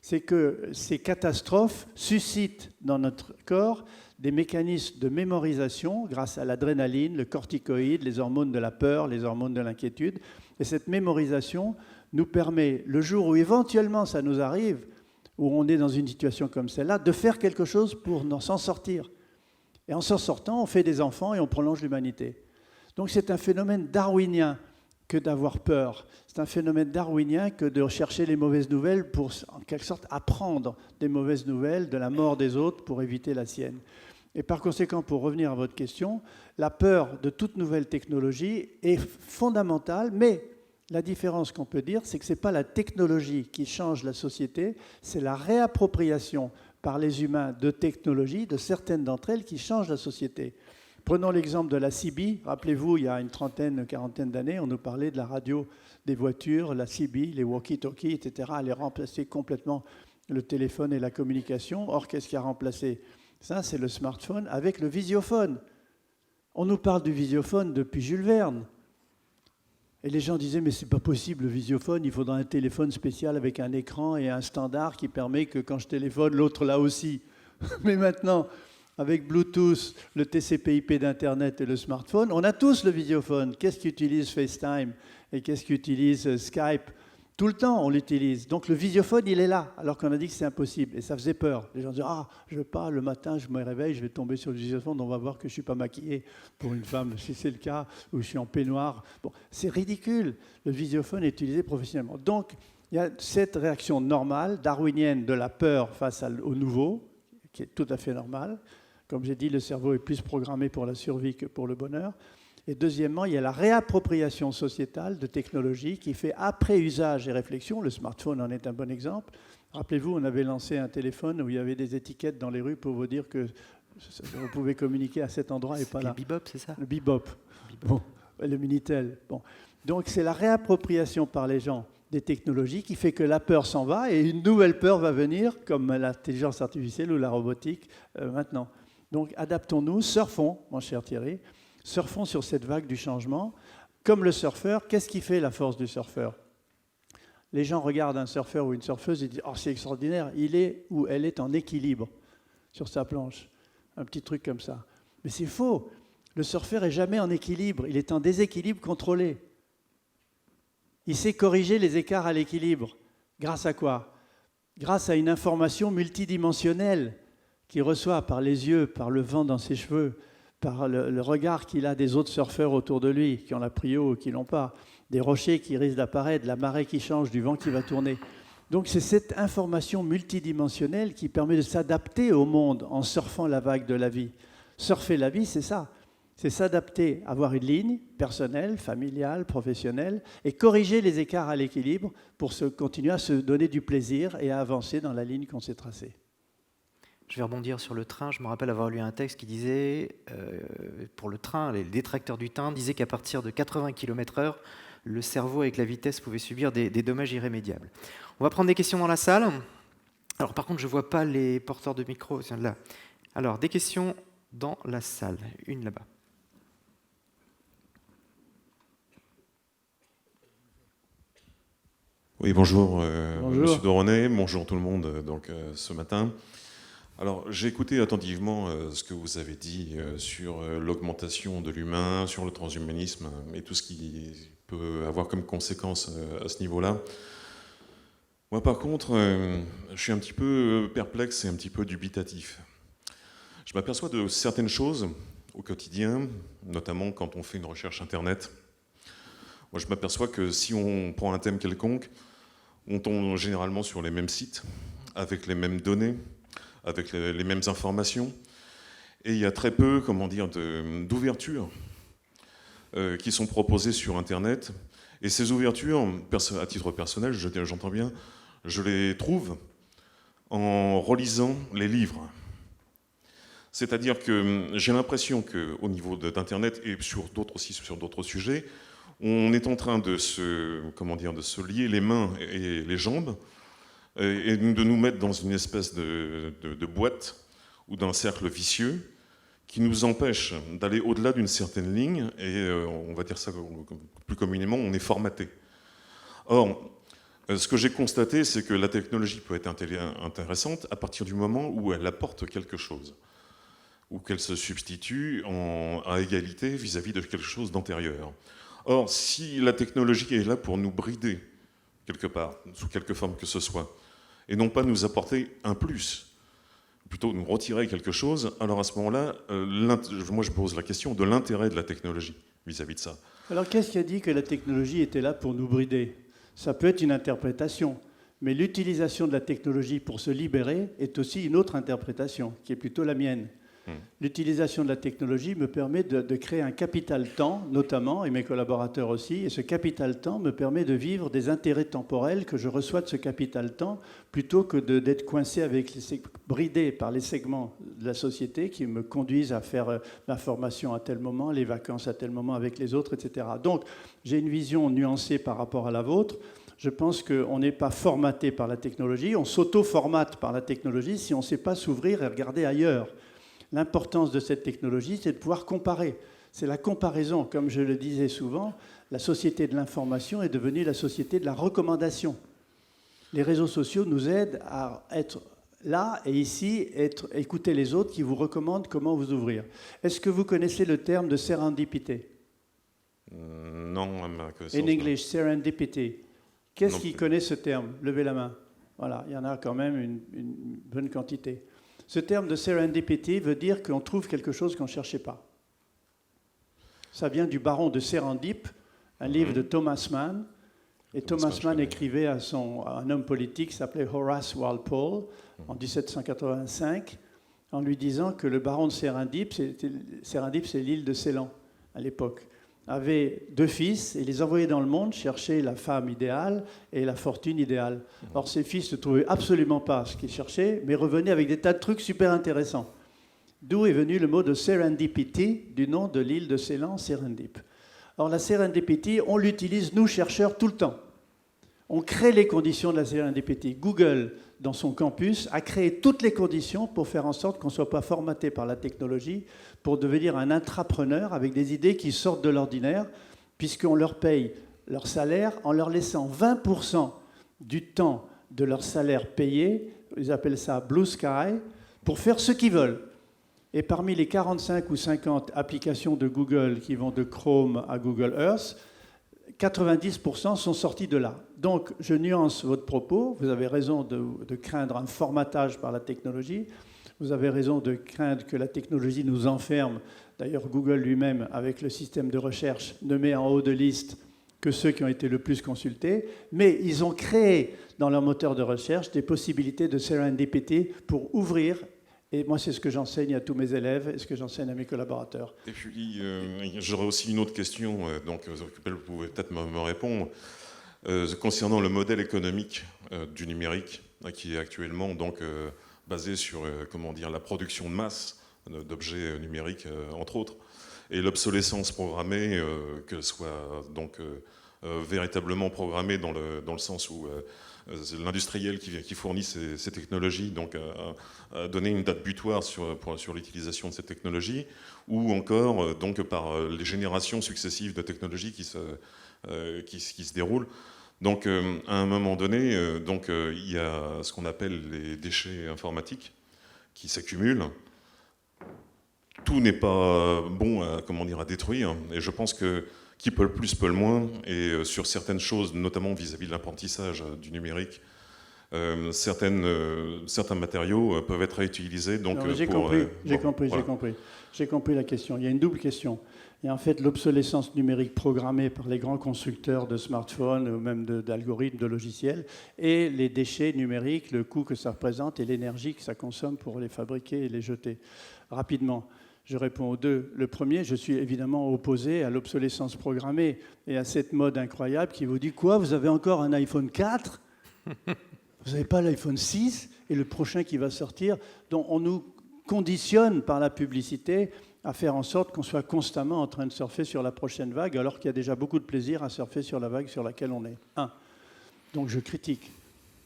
C'est que ces catastrophes suscitent dans notre corps des mécanismes de mémorisation grâce à l'adrénaline, le corticoïde, les hormones de la peur, les hormones de l'inquiétude. Et cette mémorisation nous permet, le jour où éventuellement ça nous arrive, où on est dans une situation comme celle-là, de faire quelque chose pour s'en sortir. Et en s'en sortant, on fait des enfants et on prolonge l'humanité. Donc c'est un phénomène darwinien que d'avoir peur. C'est un phénomène darwinien que de rechercher les mauvaises nouvelles pour, en quelque sorte, apprendre des mauvaises nouvelles de la mort des autres pour éviter la sienne. Et par conséquent, pour revenir à votre question, la peur de toute nouvelle technologie est fondamentale, mais la différence qu'on peut dire, c'est que ce n'est pas la technologie qui change la société, c'est la réappropriation par les humains de technologies, de certaines d'entre elles, qui changent la société. Prenons l'exemple de la CB. Rappelez-vous, il y a une quarantaine d'années, on nous parlait de la radio des voitures, la CB, les walkie-talkies, etc. Elle a remplacé complètement le téléphone et la communication. Or, qu'est-ce qui a remplacé ça? C'est le smartphone avec le visiophone. On nous parle du visiophone depuis Jules Verne. Et les gens disaient, mais c'est pas possible, le visiophone, il faudra un téléphone spécial avec un écran et un standard qui permet que quand je téléphone, l'autre là aussi. Mais maintenant, avec Bluetooth, le TCP/IP d'Internet et le smartphone, on a tous le visiophone. Qu'est-ce qui utilise FaceTime et qu'est-ce qui utilise Skype? Tout le temps, on l'utilise. Donc le visiophone, il est là, alors qu'on a dit que c'est impossible. Et ça faisait peur. Les gens disaient, je veux pas, le matin, je me réveille, je vais tomber sur le visiophone, on va voir que je ne suis pas maquillé pour une femme, si c'est le cas, ou je suis en peignoir. Bon, c'est ridicule. Le visiophone est utilisé professionnellement. Donc, il y a cette réaction normale, darwinienne, de la peur face au nouveau, qui est tout à fait normale. Comme j'ai dit, le cerveau est plus programmé pour la survie que pour le bonheur. Et deuxièmement, il y a la réappropriation sociétale de technologies qui fait après usage et réflexion. Le smartphone en est un bon exemple. Rappelez-vous, on avait lancé un téléphone où il y avait des étiquettes dans les rues pour vous dire que vous pouvez communiquer à cet endroit et pas là. Le Bebop, c'est ça? Le Bebop. Bon, le Minitel. Bon. Donc c'est la réappropriation par les gens des technologies qui fait que la peur s'en va et une nouvelle peur va venir, comme l'intelligence artificielle ou la robotique maintenant. Donc adaptons-nous, surfons, mon cher Thierry, surfons sur cette vague du changement. Comme le surfeur, qu'est-ce qui fait la force du surfeur? Les gens regardent un surfeur ou une surfeuse et disent « Oh, c'est extraordinaire, il est ou elle est en équilibre sur sa planche. » Un petit truc comme ça. Mais c'est faux. Le surfeur n'est jamais en équilibre, il est en déséquilibre contrôlé. Il sait corriger les écarts à l'équilibre. Grâce à quoi? Grâce à une information multidimensionnelle qu'il reçoit par les yeux, par le vent dans ses cheveux, par le regard qu'il a des autres surfeurs autour de lui, qui ont la prio ou qui ne l'ont pas, des rochers qui risquent d'apparaître, de la marée qui change, du vent qui va tourner. Donc c'est cette information multidimensionnelle qui permet de s'adapter au monde en surfant la vague de la vie. Surfer la vie, c'est ça. C'est s'adapter, avoir une ligne personnelle, familiale, professionnelle, et corriger les écarts à l'équilibre pour continuer à se donner du plaisir et à avancer dans la ligne qu'on s'est tracée. Je vais rebondir sur le train. Je me rappelle avoir lu un texte qui disait, pour le train, les détracteurs du train disaient qu'à partir de 80 km/h, le cerveau avec la vitesse pouvait subir des dommages irrémédiables. On va prendre des questions dans la salle. Alors par contre, je ne vois pas les porteurs de micro. Tiens, là. Alors, des questions dans la salle. Une là-bas. Oui, bonjour, Bonjour. Monsieur Doronnet, bonjour tout le monde ce matin. Alors, j'ai écouté attentivement ce que vous avez dit sur l'augmentation de l'humain, sur le transhumanisme et tout ce qui peut avoir comme conséquence à ce niveau-là. Moi, par contre, je suis un petit peu perplexe et un petit peu dubitatif. Je m'aperçois de certaines choses au quotidien, notamment quand on fait une recherche Internet. Moi, je m'aperçois que si on prend un thème quelconque, on tombe généralement sur les mêmes sites, avec les mêmes données, avec les mêmes informations. Et il y a très peu, comment dire, d'ouvertures qui sont proposées sur Internet. Et ces ouvertures, à titre personnel, j'entends bien, je les trouve en relisant les livres. C'est-à-dire que j'ai l'impression qu'au niveau d'Internet et sur d'autres aussi, sur d'autres sujets, on est en train de se lier les mains et les jambes et de nous mettre dans une espèce de boîte ou d'un cercle vicieux qui nous empêche d'aller au-delà d'une certaine ligne et on va dire ça plus communément, on est formaté. Or, ce que j'ai constaté, c'est que la technologie peut être intéressante à partir du moment où elle apporte quelque chose, ou qu'elle se substitue à égalité vis-à-vis de quelque chose d'antérieur. Or, si la technologie est là pour nous brider, quelque part, sous quelque forme que ce soit, et non pas nous apporter un plus, plutôt nous retirer quelque chose, alors à ce moment-là, moi je pose la question de l'intérêt de la technologie vis-à-vis de ça. Alors qu'est-ce qui a dit que la technologie était là pour nous brider? Ça peut être une interprétation, mais l'utilisation de la technologie pour se libérer est aussi une autre interprétation, qui est plutôt la mienne. L'utilisation de la technologie me permet de créer un capital temps, notamment, et mes collaborateurs aussi, et ce capital temps me permet de vivre des intérêts temporels que je reçois de ce capital temps, plutôt que d'être coincé bridé par les segments de la société qui me conduisent à faire ma formation à tel moment, les vacances à tel moment avec les autres, etc. Donc, j'ai une vision nuancée par rapport à la vôtre. Je pense qu'on n'est pas formaté par la technologie, on s'auto-formate par la technologie si on ne sait pas s'ouvrir et regarder ailleurs. L'importance de cette technologie, c'est de pouvoir comparer. C'est la comparaison. Comme je le disais souvent, la société de l'information est devenue la société de la recommandation. Les réseaux sociaux nous aident à être là et ici, écouter les autres qui vous recommandent comment vous ouvrir. Est-ce que vous connaissez le terme de serendipité? Non, à ma connaissance. In English, serendipity. Qu'est-ce qui connaît ce terme? Levez la main. Voilà, il y en a quand même une bonne quantité. Ce terme de serendipity veut dire qu'on trouve quelque chose qu'on ne cherchait pas. Ça vient du baron de Serendip, un livre de Thomas Mann. Et Thomas Mann écrivait à un homme politique qui s'appelait Horace Walpole en 1785, en lui disant que le baron de Serendip, c'est l'île de Ceylan. à l'époque, avait 2 fils et les envoyait dans le monde chercher la femme idéale et la fortune idéale. Or, ces fils ne trouvaient absolument pas ce qu'ils cherchaient, mais revenaient avec des tas de trucs super intéressants. D'où est venu le mot de serendipity, du nom de l'île de Ceylan, Serendip. Or, la serendipity, on l'utilise, nous, chercheurs, tout le temps. On crée les conditions de la serendipity. Google, dans son campus, a créé toutes les conditions pour faire en sorte qu'on ne soit pas formaté par la technologie, pour devenir un intrapreneur avec des idées qui sortent de l'ordinaire, puisqu'on leur paye leur salaire en leur laissant 20% du temps de leur salaire payé, ils appellent ça Blue Sky, pour faire ce qu'ils veulent. Et parmi les 45 ou 50 applications de Google qui vont de Chrome à Google Earth, 90% sont sortis de là. Donc, je nuance votre propos. Vous avez raison de craindre un formatage par la technologie. Vous avez raison de craindre que la technologie nous enferme. D'ailleurs, Google lui-même, avec le système de recherche, ne met en haut de liste que ceux qui ont été le plus consultés. Mais ils ont créé dans leur moteur de recherche des possibilités de serendipity pour ouvrir. Et moi, c'est ce que j'enseigne à tous mes élèves et ce que j'enseigne à mes collaborateurs. Et puis, j'aurais aussi une autre question, donc vous pouvez peut-être me répondre, concernant le modèle économique du numérique, qui est actuellement donc, basé sur comment dire, la production de masse d'objets numériques, entre autres, et l'obsolescence programmée, qu'elle soit donc, véritablement programmée dans le sens où l'industriel qui fournit ces technologies donc, a donné une date butoir sur l'utilisation de ces technologies, ou encore donc, par les générations successives de technologies qui se déroulent. Donc, à un moment donné, donc, il y a ce qu'on appelle les déchets informatiques qui s'accumulent. Tout n'est pas bon à détruire, et je pense que qui peut le plus, peut le moins, et sur certaines choses, notamment vis-à-vis de l'apprentissage du numérique, certains matériaux peuvent être réutilisés. Donc, j'ai compris la question. Il y a une double question. Il y a en fait l'obsolescence numérique programmée par les grands constructeurs de smartphones ou même d'algorithmes, de logiciels, et les déchets numériques, le coût que ça représente et l'énergie que ça consomme pour les fabriquer et les jeter. Rapidement, je réponds aux deux. Le premier, je suis évidemment opposé à l'obsolescence programmée et à cette mode incroyable qui vous dit quoi ? Vous avez encore un iPhone 4 ? Vous n'avez pas l'iPhone 6 et le prochain qui va sortir, dont on nous conditionne par la publicité à faire en sorte qu'on soit constamment en train de surfer sur la prochaine vague, alors qu'il y a déjà beaucoup de plaisir à surfer sur la vague sur laquelle on est. Donc je critique,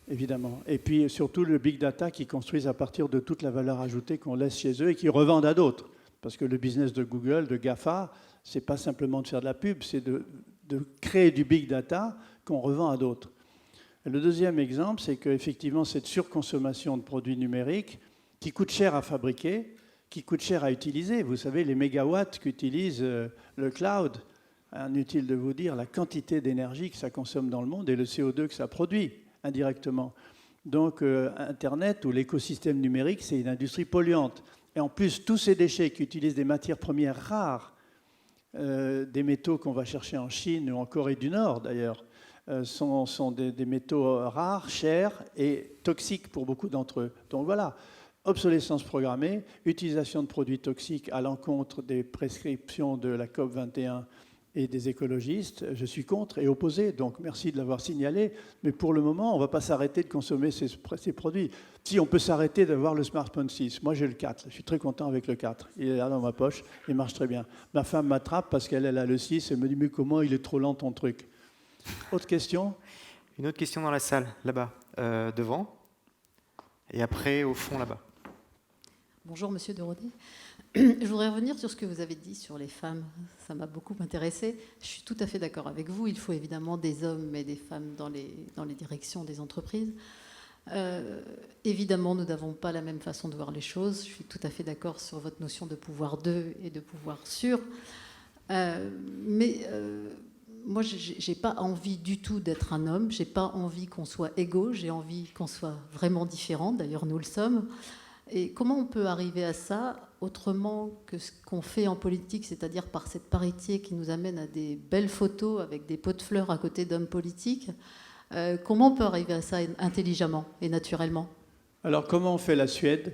évidemment. Et puis surtout le big data qui construisent à partir de toute la valeur ajoutée qu'on laisse chez eux et qui revendent à d'autres. Parce que le business de Google, de GAFA, c'est pas simplement de faire de la pub, c'est de créer du big data qu'on revend à d'autres. Le deuxième exemple, c'est qu'effectivement, cette surconsommation de produits numériques qui coûte cher à fabriquer, qui coûte cher à utiliser. Vous savez, les mégawatts qu'utilise le cloud, inutile de vous dire la quantité d'énergie que ça consomme dans le monde et le CO2 que ça produit indirectement. Donc, Internet ou l'écosystème numérique, c'est une industrie polluante. Et en plus, tous ces déchets qui utilisent des matières premières rares, des métaux qu'on va chercher en Chine ou en Corée du Nord d'ailleurs, sont des métaux rares, chers et toxiques pour beaucoup d'entre eux. Donc voilà, obsolescence programmée, utilisation de produits toxiques à l'encontre des prescriptions de la COP21 et des écologistes. Je suis contre et opposé, donc merci de l'avoir signalé. Mais pour le moment, on ne va pas s'arrêter de consommer ces produits. Si, on peut s'arrêter d'avoir le smartphone 6. Moi, j'ai le 4. Je suis très content avec le 4. Il est là dans ma poche, il marche très bien. Ma femme m'attrape parce qu'elle a le 6 et me dit « Mais comment il est trop lent ton truc ?» Autre question ? Une autre question dans la salle, là-bas, devant. Et après, au fond, là-bas. Bonjour, Monsieur de Rodé. Je voudrais revenir sur ce que vous avez dit sur les femmes. Ça m'a beaucoup intéressée. Je suis tout à fait d'accord avec vous. Il faut évidemment des hommes et des femmes dans les directions des entreprises. Évidemment, nous n'avons pas la même façon de voir les choses. Je suis tout à fait d'accord sur votre notion de pouvoir d'eux et de pouvoir sur. Moi, je n'ai pas envie du tout d'être un homme. Je n'ai pas envie qu'on soit égaux. J'ai envie qu'on soit vraiment différents. D'ailleurs, nous le sommes. Et comment on peut arriver à ça autrement que ce qu'on fait en politique, c'est-à-dire par cette parité qui nous amène à des belles photos avec des pots de fleurs à côté d'hommes politiques. Comment on peut arriver à ça intelligemment et naturellement ? Alors, comment fait la Suède ?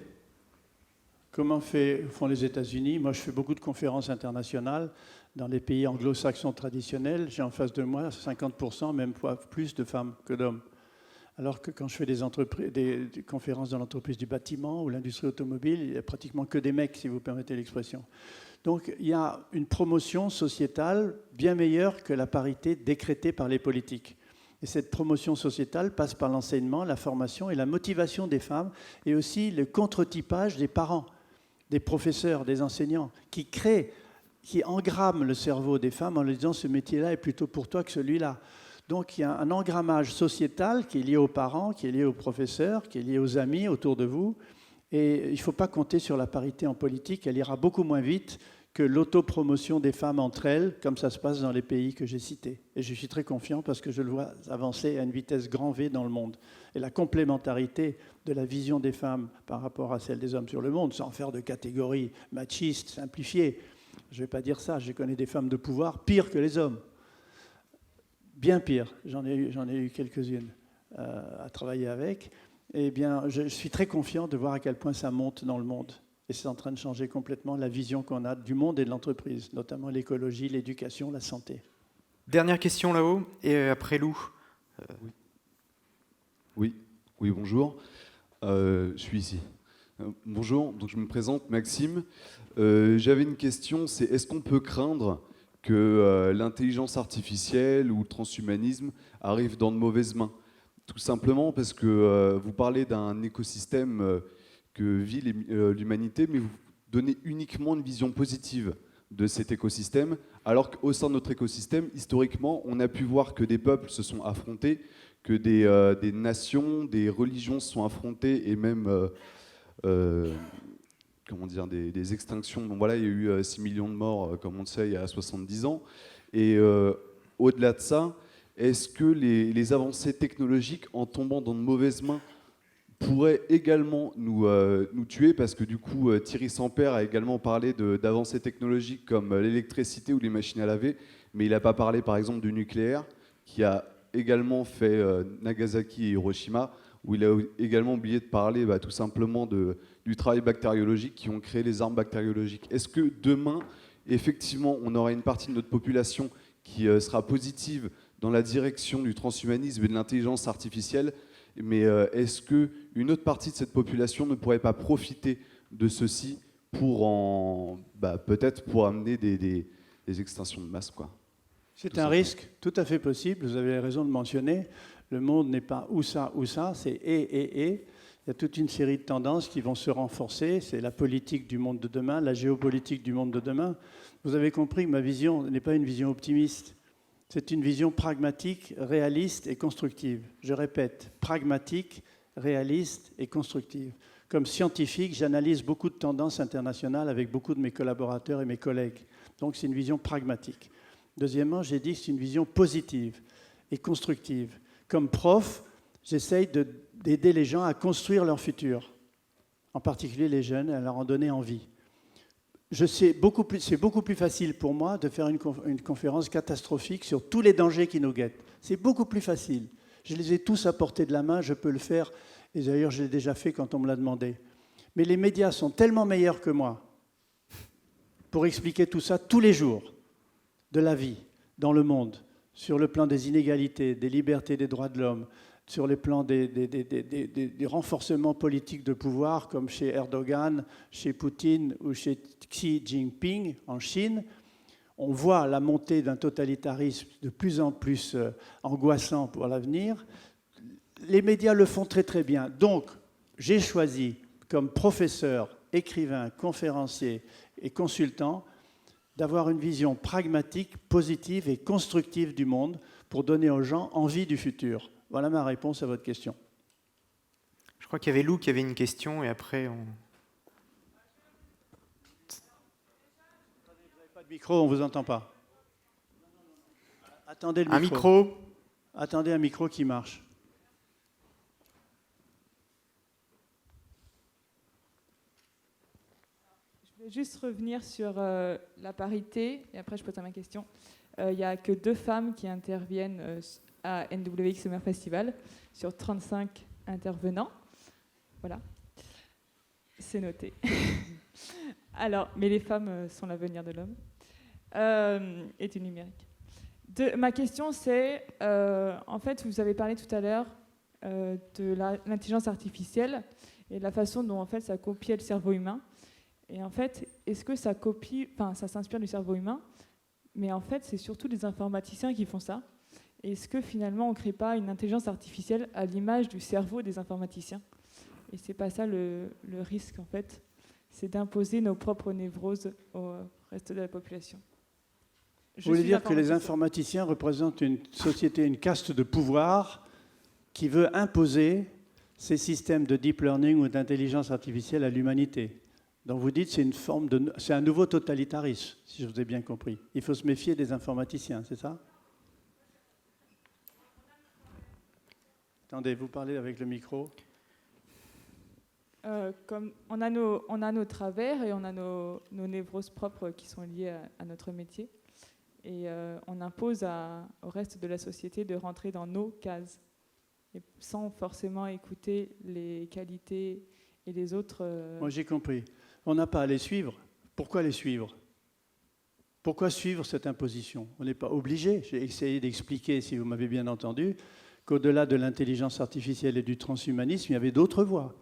Comment font les États-Unis ? Moi, je fais beaucoup de conférences internationales. Dans les pays anglo-saxons traditionnels, j'ai en face de moi 50%, même plus de femmes que d'hommes. Alors que quand je fais des conférences dans l'entreprise du bâtiment ou l'industrie automobile, il n'y a pratiquement que des mecs, si vous permettez l'expression. Donc il y a une promotion sociétale bien meilleure que la parité décrétée par les politiques. Et cette promotion sociétale passe par l'enseignement, la formation et la motivation des femmes, et aussi le contre-typage des parents, des professeurs, des enseignants, qui engramment le cerveau des femmes en leur disant « ce métier-là est plutôt pour toi que celui-là ». Donc il y a un engrammage sociétal qui est lié aux parents, qui est lié aux professeurs, qui est lié aux amis autour de vous. Et il ne faut pas compter sur la parité en politique, elle ira beaucoup moins vite que l'autopromotion des femmes entre elles, comme ça se passe dans les pays que j'ai cités. Et je suis très confiant parce que je le vois avancer à une vitesse grand V dans le monde. Et la complémentarité de la vision des femmes par rapport à celle des hommes sur le monde, sans faire de catégories machistes, simplifiées. Je ne vais pas dire ça, je connais des femmes de pouvoir pires que les hommes. Bien pire, j'en ai eu quelques-unes à travailler avec. Eh bien, je suis très confiant de voir à quel point ça monte dans le monde. Et c'est en train de changer complètement la vision qu'on a du monde et de l'entreprise, notamment l'écologie, l'éducation, la santé. Dernière question là-haut, et après Lou. Oui, bonjour. Je suis ici. Bonjour, donc je me présente, Maxime. J'avais une question, c'est est-ce qu'on peut craindre que l'intelligence artificielle ou le transhumanisme arrive dans de mauvaises mains? Tout simplement parce que vous parlez d'un écosystème que vit l'humanité, mais vous donnez uniquement une vision positive de cet écosystème, alors qu'au sein de notre écosystème, historiquement, on a pu voir que des peuples se sont affrontés, que des nations, des religions se sont affrontées, et même des extinctions. Donc voilà, il y a eu 6 millions de morts, comme on le sait, il y a 70 ans. Et au-delà de ça, est-ce que les avancées technologiques, en tombant dans de mauvaises mains, pourraient également nous tuer? Parce que du coup, Thierry Sampère a également parlé d'avancées technologiques comme l'électricité ou les machines à laver, mais il n'a pas parlé par exemple du nucléaire, qui a également fait Nagasaki et Hiroshima, où il a également oublié de parler tout simplement du travail bactériologique qui ont créé les armes bactériologiques. Est-ce que demain, effectivement, on aura une partie de notre population qui sera positive dans la direction du transhumanisme et de l'intelligence artificielle, mais est-ce qu'une autre partie de cette population ne pourrait pas profiter de ceci pour peut-être pour amener des extinctions de masse, quoi? C'est un risque tout à fait possible, vous avez raison de mentionner. Le monde n'est pas ou ça, c'est et. Il y a toute une série de tendances qui vont se renforcer. C'est la politique du monde de demain, la géopolitique du monde de demain. Vous avez compris que ma vision n'est pas une vision optimiste. C'est une vision pragmatique, réaliste et constructive. Je répète, pragmatique, réaliste et constructive. Comme scientifique, j'analyse beaucoup de tendances internationales avec beaucoup de mes collaborateurs et mes collègues. Donc c'est une vision pragmatique. Deuxièmement, j'ai dit que c'est une vision positive et constructive. Comme prof, j'essaye d'aider les gens à construire leur futur, en particulier les jeunes, à leur en donner envie. C'est beaucoup plus facile pour moi de faire une conférence catastrophique sur tous les dangers qui nous guettent. C'est beaucoup plus facile. Je les ai tous à portée de la main, je peux le faire, et d'ailleurs je l'ai déjà fait quand on me l'a demandé. Mais les médias sont tellement meilleurs que moi pour expliquer tout ça tous les jours de la vie dans le monde, sur le plan des inégalités, des libertés, des droits de l'homme, sur les plans des renforcements politiques de pouvoir, comme chez Erdogan, chez Poutine ou chez Xi Jinping en Chine. On voit la montée d'un totalitarisme de plus en plus angoissant pour l'avenir. Les médias le font très très bien. Donc, j'ai choisi, comme professeur, écrivain, conférencier et consultant, d'avoir une vision pragmatique, positive et constructive du monde pour donner aux gens envie du futur. Voilà ma réponse à votre question. Je crois qu'il y avait Lou qui avait une question, et après on... Vous n'avez pas de micro, on ne vous entend pas. Attendez le micro. Un micro. Attendez un micro qui marche. Je vais juste revenir sur la parité, et après je poserai ma question. Il n'y a que 2 femmes qui interviennent à NWX Summer Festival sur 35 intervenants. Voilà, c'est noté. Alors, mais les femmes sont l'avenir de l'homme. et du numérique. Ma question, c'est, en fait, vous avez parlé tout à l'heure de l'intelligence artificielle et de la façon dont en fait, ça copiait le cerveau humain. Et en fait, est-ce que ça ça s'inspire du cerveau humain, mais en fait, c'est surtout les informaticiens qui font ça. Est-ce que finalement, on ne crée pas une intelligence artificielle à l'image du cerveau des informaticiens? Et c'est pas ça le risque, en fait, c'est d'imposer nos propres névroses au reste de la population. Vous voulez dire que les informaticiens représentent une société, une caste de pouvoir qui veut imposer ces systèmes de deep learning ou d'intelligence artificielle à l'humanité. Donc vous dites que c'est un nouveau totalitarisme, si je vous ai bien compris. Il faut se méfier des informaticiens, c'est ça? Attendez, vous parlez avec le micro. Comme on a nos travers et on a nos névroses propres qui sont liées à notre métier. Et on impose au reste de la société de rentrer dans nos cases, et sans forcément écouter les qualités et les autres. Moi j'ai compris. On n'a pas à les suivre. Pourquoi les suivre? Pourquoi suivre cette imposition? On n'est pas obligé. J'ai essayé d'expliquer, si vous m'avez bien entendu, qu'au-delà de l'intelligence artificielle et du transhumanisme, il y avait d'autres voies.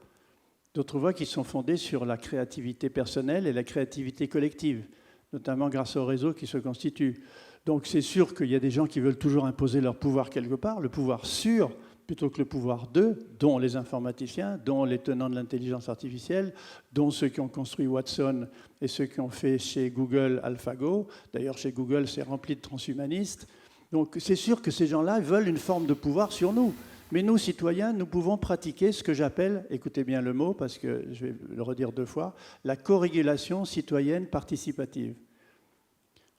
D'autres voies qui sont fondées sur la créativité personnelle et la créativité collective, notamment grâce aux réseaux qui se constituent. Donc c'est sûr qu'il y a des gens qui veulent toujours imposer leur pouvoir quelque part, le pouvoir sur plutôt que le pouvoir de, dont les informaticiens, dont les tenants de l'intelligence artificielle, dont ceux qui ont construit Watson et ceux qui ont fait chez Google AlphaGo. D'ailleurs, chez Google, c'est rempli de transhumanistes. Donc c'est sûr que ces gens-là veulent une forme de pouvoir sur nous. Mais nous, citoyens, nous pouvons pratiquer ce que j'appelle, écoutez bien le mot parce que je vais le redire 2 fois, la co-régulation citoyenne participative.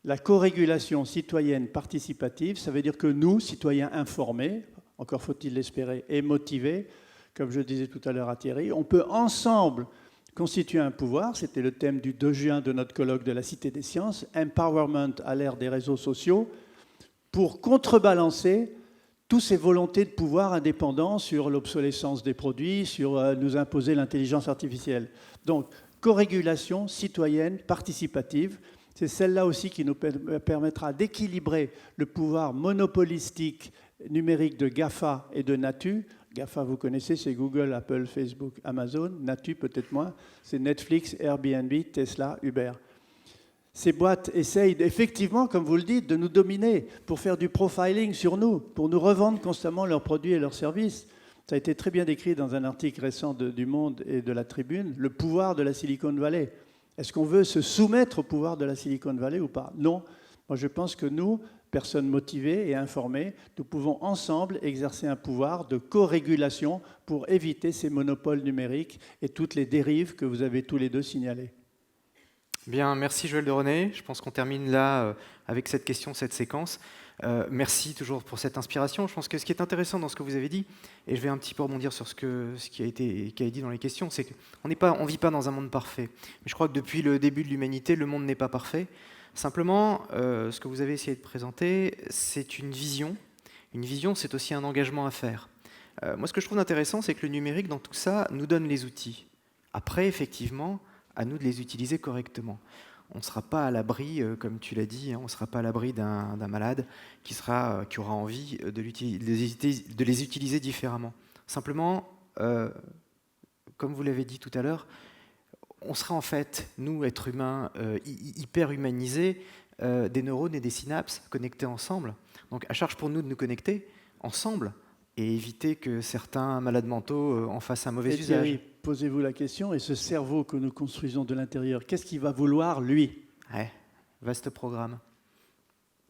La co-régulation citoyenne participative, ça veut dire que nous, citoyens informés, encore faut-il l'espérer, et motivés, comme je disais tout à l'heure à Thierry, on peut ensemble constituer un pouvoir, c'était le thème du 2 juin de notre colloque de la Cité des Sciences, Empowerment à l'ère des réseaux sociaux, pour contrebalancer toutes ces volontés de pouvoir indépendants sur l'obsolescence des produits, sur nous imposer l'intelligence artificielle. Donc, co-régulation citoyenne participative, c'est celle-là aussi qui nous permettra d'équilibrer le pouvoir monopolistique numérique de GAFA et de Natu. GAFA, vous connaissez, c'est Google, Apple, Facebook, Amazon. Natu, peut-être moins, c'est Netflix, Airbnb, Tesla, Uber. Ces boîtes essayent effectivement, comme vous le dites, de nous dominer pour faire du profiling sur nous, pour nous revendre constamment leurs produits et leurs services. Ça a été très bien décrit dans un article récent du Monde et de la Tribune, le pouvoir de la Silicon Valley. Est-ce qu'on veut se soumettre au pouvoir de la Silicon Valley ou pas? Non. Moi, je pense que nous, personnes motivées et informées, nous pouvons ensemble exercer un pouvoir de co-régulation pour éviter ces monopoles numériques et toutes les dérives que vous avez tous les deux signalées. Bien, merci Joël de René. Je pense qu'on termine là avec cette question, cette séquence. Merci toujours pour cette inspiration. Je pense que ce qui est intéressant dans ce que vous avez dit, et je vais un petit peu rebondir sur ce qui a été dit dans les questions, c'est qu'on ne vit pas dans un monde parfait. Mais je crois que depuis le début de l'humanité, le monde n'est pas parfait. Simplement, ce que vous avez essayé de présenter, c'est une vision. Une vision, c'est aussi un engagement à faire. Moi, ce que je trouve intéressant, c'est que le numérique, dans tout ça, nous donne les outils. Après, effectivement, à nous de les utiliser correctement. On ne sera pas à l'abri, comme tu l'as dit, on ne sera pas à l'abri d'un malade qui aura envie de les utiliser différemment. Simplement, comme vous l'avez dit tout à l'heure, on sera en fait, nous, êtres humains, hyper humanisés, des neurones et des synapses connectés ensemble. Donc à charge pour nous de nous connecter ensemble et éviter que certains malades mentaux en fassent un mauvais usage. Thierry, posez-vous la question, et ce cerveau que nous construisons de l'intérieur, qu'est-ce qu'il va vouloir, lui? Ouais, vaste programme.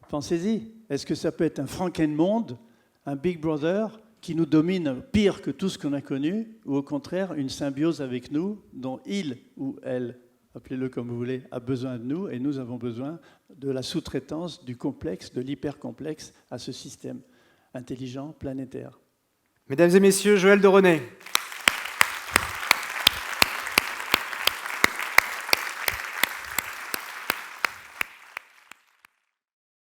Pensez-y. Est-ce que ça peut être un Frankenmonde, un Big Brother qui nous domine pire que tout ce qu'on a connu, ou au contraire, une symbiose avec nous dont il ou elle, appelez-le comme vous voulez, a besoin de nous, et nous avons besoin de la sous-traitance, du complexe, de l'hypercomplexe à ce système intelligent, planétaire. Mesdames et messieurs, Joël de René.